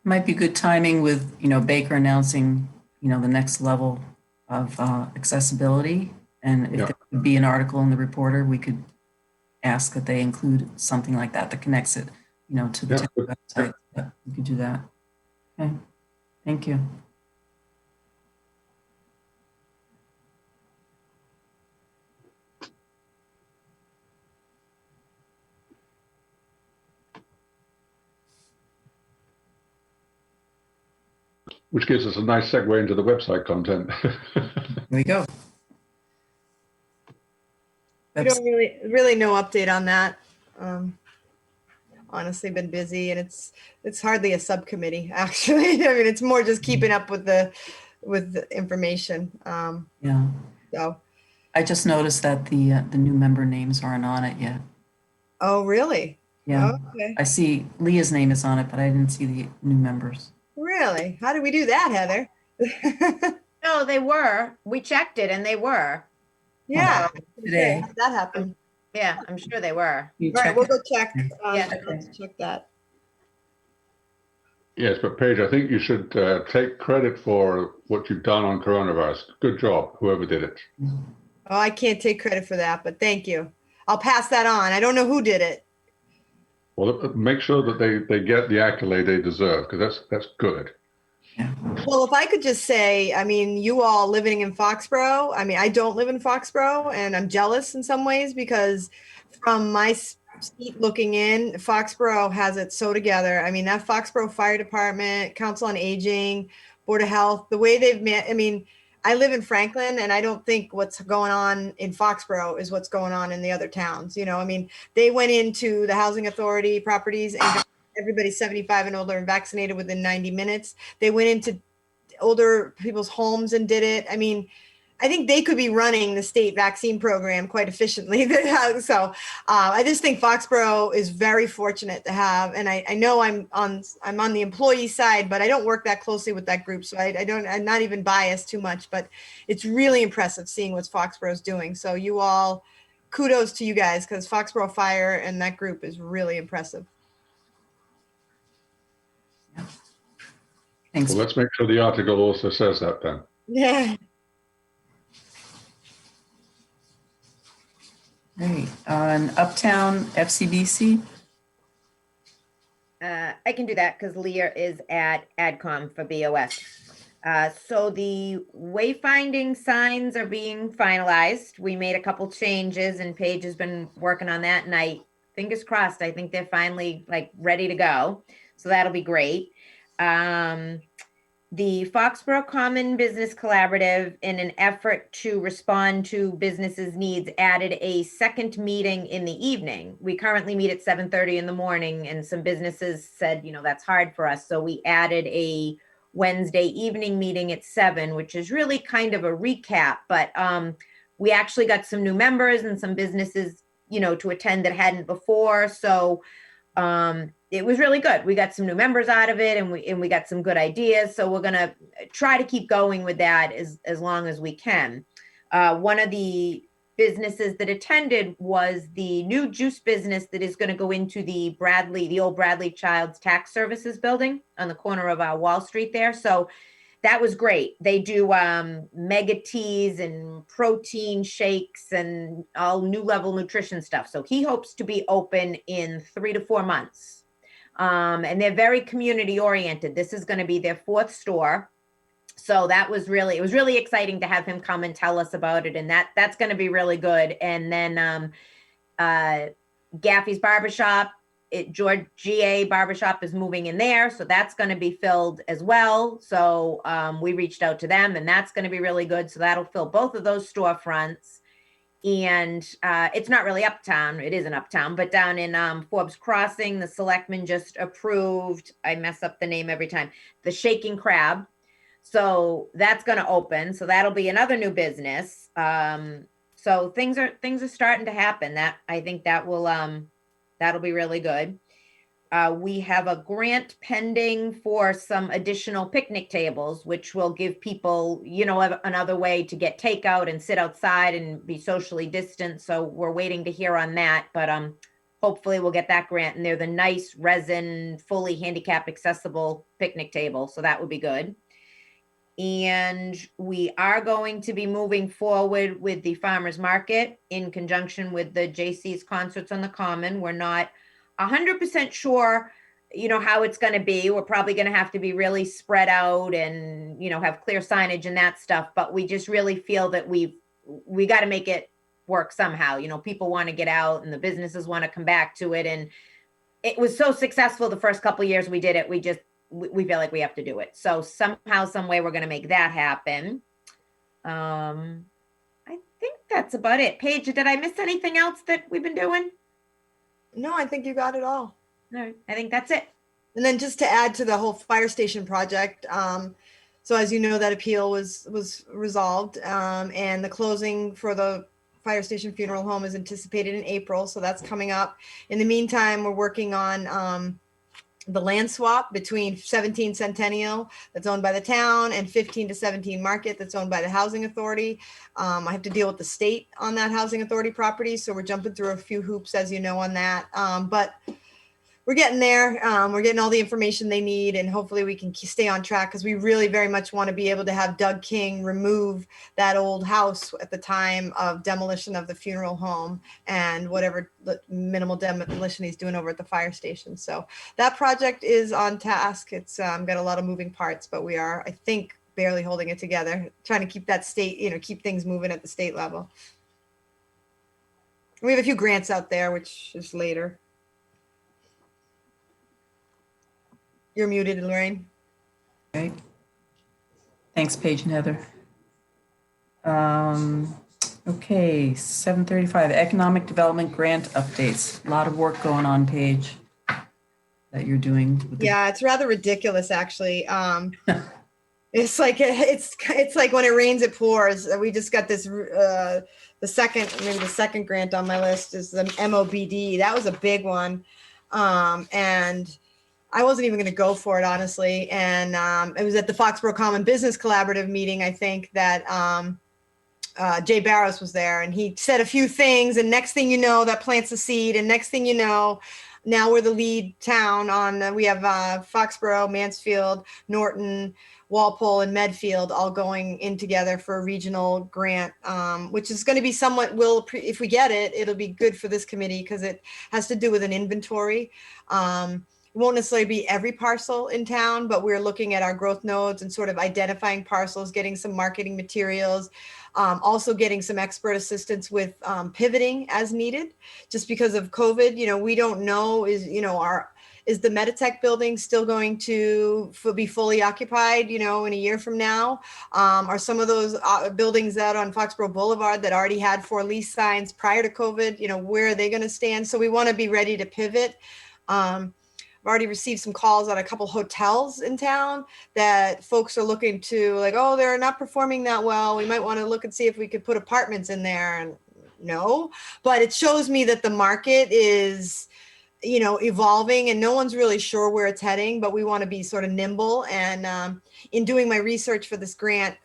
Might be good timing with, Baker announcing, the next level of accessibility. And if there could be an article in the Reporter, we could ask that they include something like that that connects it, to the website. Yeah, we could do that. Okay, thank you. Which gives us a nice segue into the website content. There we go. We don't really no update on that. Honestly, been busy, and it's hardly a subcommittee, actually. I mean, it's more just keeping up with the information. Yeah. So I just noticed that the new member names aren't on it yet. Oh, really? Yeah. Oh, okay. I see Leah's name is on it, but I didn't see the new members. Really? How did we do that, Heather? No, they were. We checked it and they were. Yeah. Today. How did that happen? Yeah, I'm sure they were. You All right, check we'll it. go check. Yeah. Let's check that. Yes, but Paige, I think you should take credit for what you've done on coronavirus. Good job, whoever did it. Oh, I can't take credit for that, but thank you. I'll pass that on. I don't know who did it. Well, make sure that they get the accolade they deserve, because that's good. Well, if I could just say, I mean, you all living in Foxborough, I mean, I don't live in Foxborough and I'm jealous in some ways because from my seat looking in, Foxborough has it so together. I mean, that Foxborough Fire Department, Council on Aging, Board of Health, the way they've met, I mean, I live in Franklin and I don't think what's going on in Foxborough is what's going on in the other towns. You know, I mean, they went into the housing authority properties and got everybody 75 and older and vaccinated within 90 minutes. They went into older people's homes and did it. I mean, I think they could be running the state vaccine program quite efficiently. So I just think Foxborough is very fortunate to have, and I know I'm on the employee side, but I don't work that closely with that group. So I'm not even biased too much, but it's really impressive seeing what Foxborough is doing. So you all, kudos to you guys, because Foxborough Fire and that group is really impressive. Thanks. Well, let's make sure the article also says that then. Yeah. Great. On Uptown FCBC. I can do that because Leah is at AdCom for BOS. So the wayfinding signs are being finalized. We made a couple changes and Paige has been working on that, and fingers crossed, I think they're finally like ready to go. So that'll be great. The Foxborough Common Business Collaborative, in an effort to respond to businesses' needs, added a second meeting in the evening. We currently meet at 7:30 in the morning, and some businesses said, you know, that's hard for us. So we added a Wednesday evening meeting at 7, which is really kind of a recap. But we actually got some new members and some businesses, you know, to attend that hadn't before. So it was really good. We got some new members out of it, and we got some good ideas. So we're gonna try to keep going with that as long as we can. One of the businesses that attended was the new juice business that is going to go into the old Bradley Child's Tax Services building on the corner of Wall Street there. So that was great. They do mega teas and protein shakes and all new level nutrition stuff. So he hopes to be open in 3 to 4 months. And they're very community oriented. This is going to be their 4th store. So it was really exciting to have him come and tell us about it. And that's going to be really good. And then Gaffey's Barbershop, George GA Barbershop is moving in there. So that's going to be filled as well. So we reached out to them, and that's going to be really good. So that'll fill both of those storefronts. And it's not really uptown. It isn't uptown, but down in Forbes Crossing, the selectmen just approved, I mess up the name every time, the Shaking Crab. So that's going to open. So that'll be another new business. So things are starting to happen. I think that'll be really good. We have a grant pending for some additional picnic tables, which will give people, you know, another way to get takeout and sit outside and be socially distant. So we're waiting to hear on that, but hopefully we'll get that grant. And they're the nice resin, fully handicap accessible picnic table. So that would be good. And we are going to be moving forward with the farmers market in conjunction with the JC's concerts on the Common. We're not 100% sure, you know, how it's going to be. We're probably going to have to be really spread out and, you know, have clear signage and that stuff. But we just really feel that we got to make it work somehow. You know, people want to get out and the businesses want to come back to it. And it was so successful the first couple of years we did it. We feel like we have to do it. So somehow, some way we're going to make that happen. I think that's about it. Paige, did I miss anything else that we've been doing? No, I think you got it all. All right, I think that's it. And then just to add to the whole fire station project, so as you know, that appeal was resolved, and the closing for the fire station funeral home is anticipated in April, so that's coming up. In the meantime, we're working on the land swap between 17 Centennial that's owned by the town and 15 to 17 Market that's owned by the Housing Authority. I have to deal with the state on that Housing Authority property, so we're jumping through a few hoops, as you know, on that. But we're getting there. We're getting all the information they need, and hopefully we can stay on track, because we really very much want to be able to have Doug King remove that old house at the time of demolition of the funeral home and whatever minimal demolition he's doing over at the fire station. So that project is on task. It's got a lot of moving parts, but we are, I think, barely holding it together, trying to keep that state, keep things moving at the state level. We have a few grants out there, which is later. You're muted, Lorraine. Okay. Thanks, Paige and Heather. Okay, 7:35, economic development grant updates. A lot of work going on, Paige, that you're doing. Yeah, it's rather ridiculous, actually. It's like when it rains, it pours. We just got this. The second grant on my list is the MOBD. That was a big one, and I wasn't even going to go for it, honestly. And it was at the Foxborough Common Business Collaborative meeting, I think, that Jay Barrows was there, and he said a few things, and next thing you know, that plants a seed, and next thing you know, now we're the lead town on, we have Foxborough, Mansfield, Norton, Walpole, and Medfield all going in together for a regional grant, which is going to be somewhat, if we get it, it'll be good for this committee, because it has to do with an inventory. It won't necessarily be every parcel in town, but we're looking at our growth nodes and sort of identifying parcels, getting some marketing materials, also getting some expert assistance with pivoting as needed. Just because of COVID, we don't know, is the Meditech building still going to be fully occupied, in a year from now? Are some of those buildings out on Foxborough Boulevard that already had 4 lease signs prior to COVID, where are they going to stand? So we want to be ready to pivot. I've already received some calls on a couple hotels in town that folks are looking to, like, oh, they're not performing that well. We might want to look and see if we could put apartments in there. And no, but it shows me that the market is, evolving, and no one's really sure where it's heading, but we want to be sort of nimble. And in doing my research for this grant,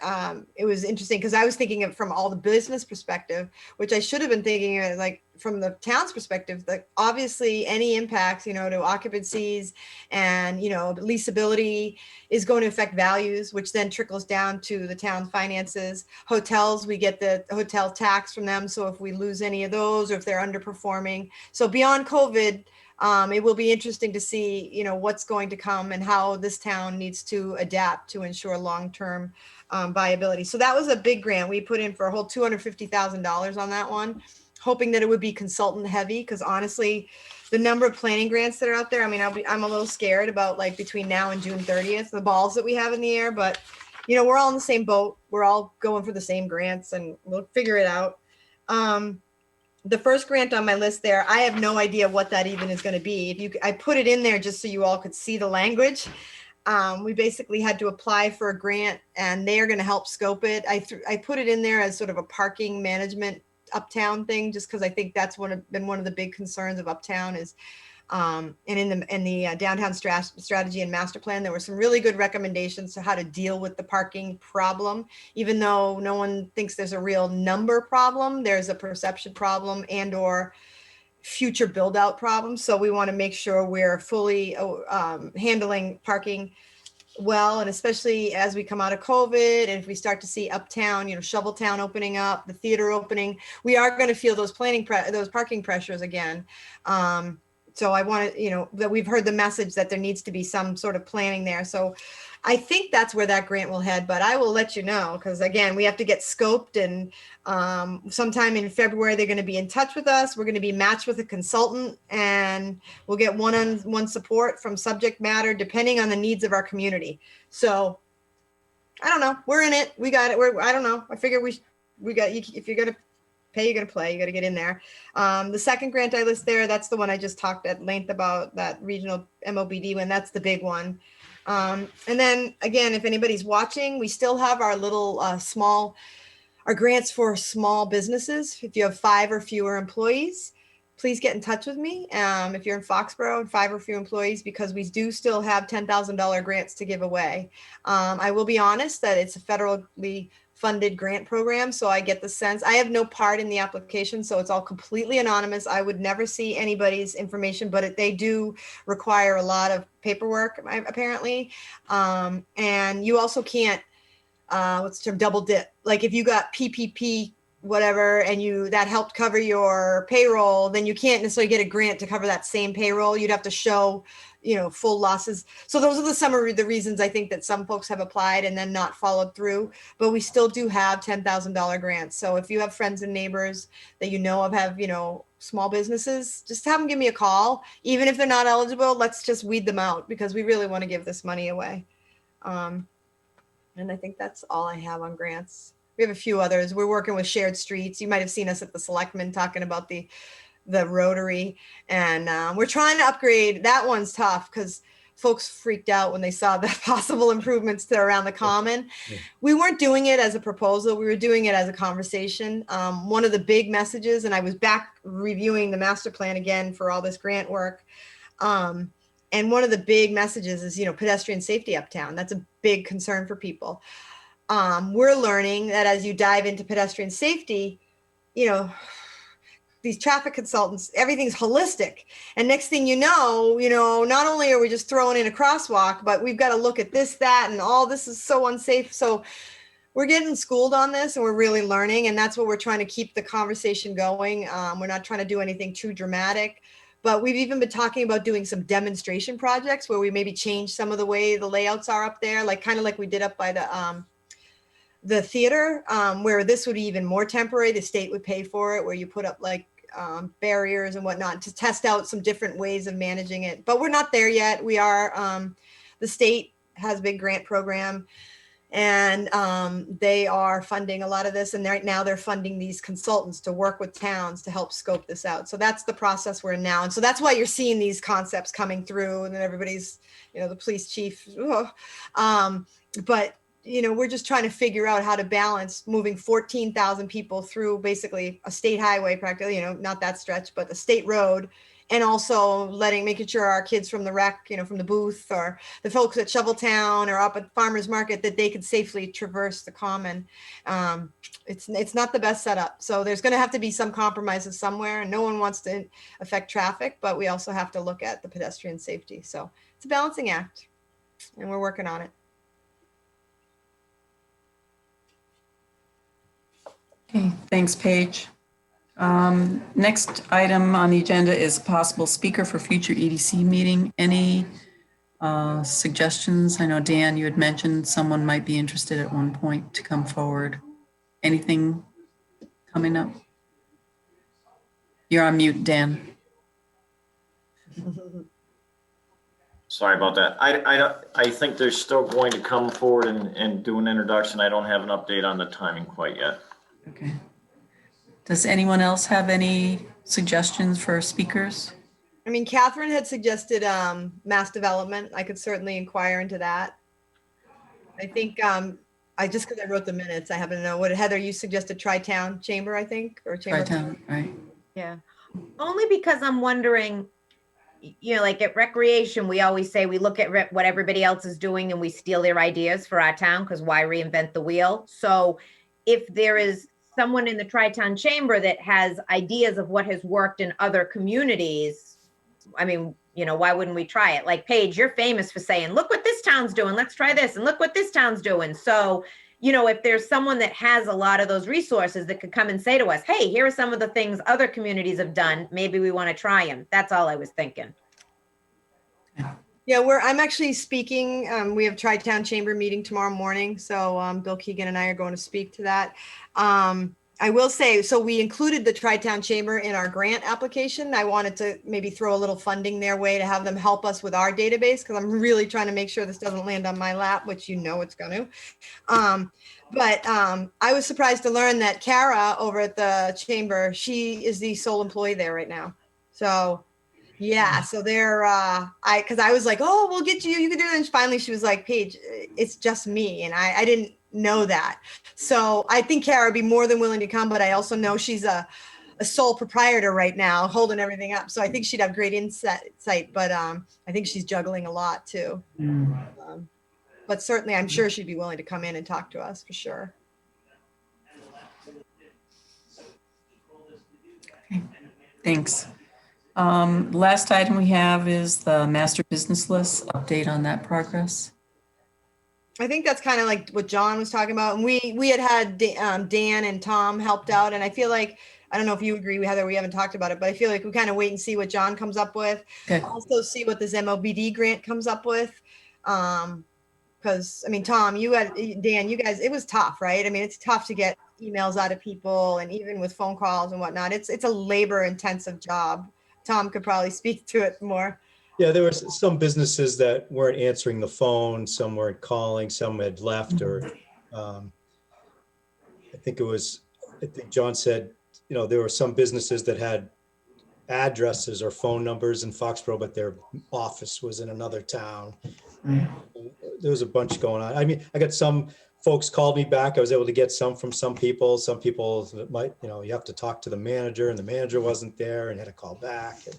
it was interesting, because I was thinking of from all the business perspective, which I should have been thinking like from the town's perspective, like obviously any impacts, to occupancies and, leasability is going to affect values, which then trickles down to the town's finances. Hotels, we get the hotel tax from them. So if we lose any of those, or if they're underperforming. So beyond COVID, it will be interesting to see, what's going to come and how this town needs to adapt to ensure long-term viability. So that was a big grant. We put in for a whole $250,000 on that one, hoping that it would be consultant heavy, because honestly, the number of planning grants that are out there, I'm a little scared about, like, between now and June 30th, the balls that we have in the air, but we're all in the same boat. We're all going for the same grants, and we'll figure it out. The first grant on my list there, I have no idea what that even is going to be. I put it in there just so you all could see the language. We basically had to apply for a grant, and they are going to help scope it. I put it in there as sort of a parking management uptown thing, just because I think that's been one of the big concerns of uptown is, and in the downtown strategy and master plan, there were some really good recommendations to how to deal with the parking problem. Even though no one thinks there's a real number problem, there's a perception problem and or future build out problem. So we want to make sure we're fully handling parking well, and especially as we come out of COVID, and if we start to see uptown, Shoveltown opening up, the theater opening, we are going to feel those those parking pressures again. So I want to, that we've heard the message that there needs to be some sort of planning there. So I think that's where that grant will head, but I will let you know, because again, we have to get scoped, and sometime in February, they're going to be in touch with us. We're going to be matched with a consultant, and we'll get one-on-one support from subject matter, depending on the needs of our community. So I don't know. We're in it. We got it. I don't know. I figure we got, if you're going to pay, you're going to play, you got to get in there. The second grant I list there, that's the one I just talked at length about, that regional MOBD one. That's the big one. And then again, if anybody's watching, we still have our little our grants for small businesses. If you have 5 or fewer employees, please get in touch with me if you're in Foxborough and 5 or fewer employees, because we do still have $10,000 grants to give away. I will be honest that it's a federally funded grant program, so I get the sense I have no part in the application, so it's all completely anonymous. I would never see anybody's information, but they do require a lot of paperwork apparently, and you also can't what's the term, double dip. Like if you got PPP whatever and that helped cover your payroll, then you can't necessarily get a grant to cover that same payroll. You'd have to show full losses. So those are some of the reasons I think that some folks have applied and then not followed through, but we still do have $10,000 grants. So if you have friends and neighbors that have small businesses, just have them give me a call. Even if they're not eligible, let's just weed them out, because we really want to give this money away. And I think that's all I have on grants. We have a few others. We're working with shared streets. You might have seen us at the Selectmen talking about the Rotary, and we're trying to upgrade. That one's tough because folks freaked out when they saw the possible improvements to around the common. Yeah. We weren't doing it as a proposal. We were doing it as a conversation. One of the big messages, and I was back reviewing the master plan again for all this grant work. And one of the big messages is, pedestrian safety uptown. That's a big concern for people. We're learning that as you dive into pedestrian safety, these traffic consultants, everything's holistic. And next thing you know, not only are we just throwing in a crosswalk, but we've got to look at this, that, and all this is so unsafe. So we're getting schooled on this and we're really learning. And that's what we're trying to keep the conversation going. We're not trying to do anything too dramatic, but we've even been talking about doing some demonstration projects where we maybe change some of the way the layouts are up there, kind of like we did up by the theater, where this would be even more temporary. The state would pay for it, where you put up barriers and whatnot to test out some different ways of managing it. But we're not there yet. We are, the state has a big grant program, and they are funding a lot of this. And right now they're funding these consultants to work with towns to help scope this out. So that's the process we're in now. And so that's why you're seeing these concepts coming through, and then everybody's, the police chief, but we're just trying to figure out how to balance moving 14,000 people through basically a state highway, practically, not that stretch, but the state road, and also making sure our kids from the rec, from the booth, or the folks at Shoveltown or up at Farmers Market, that they could safely traverse the common. It's not the best setup. So there's going to have to be some compromises somewhere, and no one wants to affect traffic, but we also have to look at the pedestrian safety. So it's a balancing act, and we're working on it. Okay, thanks, Paige. Next item on the agenda is possible speaker for future EDC meeting. Any suggestions? I know, Dan, you had mentioned someone might be interested at one point to come forward. Anything coming up? You're on mute, Dan. Sorry about that. I think they're still going to come forward and do an introduction. I don't have an update on the timing quite yet. Okay. Does anyone else have any suggestions for speakers? I mean, Catherine had suggested mass development. I could certainly inquire into that. I think because I wrote the minutes, I happen to know what Heather, you suggested Tri-Town Chamber, I think, or Chamber. Tri-Town, right? Yeah. Only because I'm wondering, like at recreation, we always say we look at what everybody else is doing and we steal their ideas for our town, because why reinvent the wheel? So if there is someone in the Tri-Town Chamber that has ideas of what has worked in other communities, I mean, why wouldn't we try it? Like Paige, you're famous for saying, look what this town's doing, let's try this, and look what this town's doing. So, if there's someone that has a lot of those resources that could come and say to us, hey, here are some of the things other communities have done, maybe we want to try them. That's all I was thinking. Yeah, I'm actually speaking. We have Tri-Town Chamber meeting tomorrow morning. So Bill Keegan and I are going to speak to that. I will say, so we included the Tri-Town Chamber in our grant application. I wanted to maybe throw a little funding their way to have them help us with our database, because I'm really trying to make sure this doesn't land on my lap, which it's going to. But I was surprised to learn that Kara over at the chamber, she is the sole employee there right now. So yeah, so they're because I was like, oh, we'll get you can do it. And finally she was like, Paige, it's just me. And I didn't know that. So I think Kara would be more than willing to come, but I also know she's a a sole proprietor right now, holding everything up. So I think she'd have great insight, but I think she's juggling a lot too. But certainly, I'm sure she'd be willing to come in and talk to us for sure. Okay, thanks. Last item we have is the master business list, update on that progress. I think that's kind of like what John was talking about. And we had Dan and Tom helped out. And I feel like, I don't know if you agree, Heather, we haven't talked about it, but I feel like we kind of wait and see what John comes up with. Okay. Also see what this MOBD grant comes up with. Because, I mean, Tom, Dan, you guys, it was tough, right? I mean, it's tough to get emails out of people, and even with phone calls and whatnot, it's a labor intensive job. Tom could probably speak to it more. Yeah, there were some businesses that weren't answering the phone, some weren't calling, some had left, or I think John said, there were some businesses that had addresses or phone numbers in Foxborough, but their office was in another town. There was a bunch going on. I mean, I got some folks called me back. I was able to get some from some people. Some people might, you have to talk to the manager, and the manager wasn't there and had to call back. And,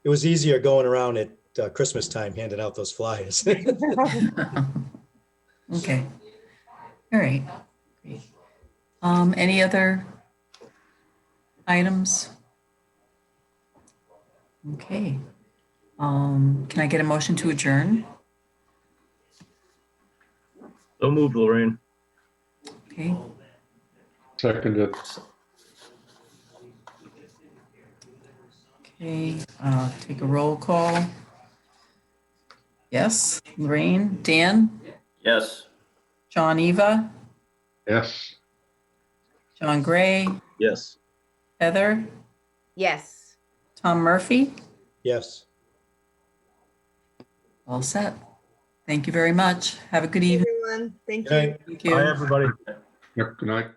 it was easier going around at Christmas time handing out those flyers. Okay. All right. Great. Any other items? Okay. Can I get a motion to adjourn? So moved, Lorraine. Okay. Seconded. Okay, take a roll call. Yes, Lorraine, Dan, Yes. John Eva, Yes. John Gray, Yes. Heather, Yes. Tom Murphy, Yes. all set. Thank you very much. Have a good evening. Everyone, thank Good you. night. Thank you. Bye, everybody. Yep. Good night.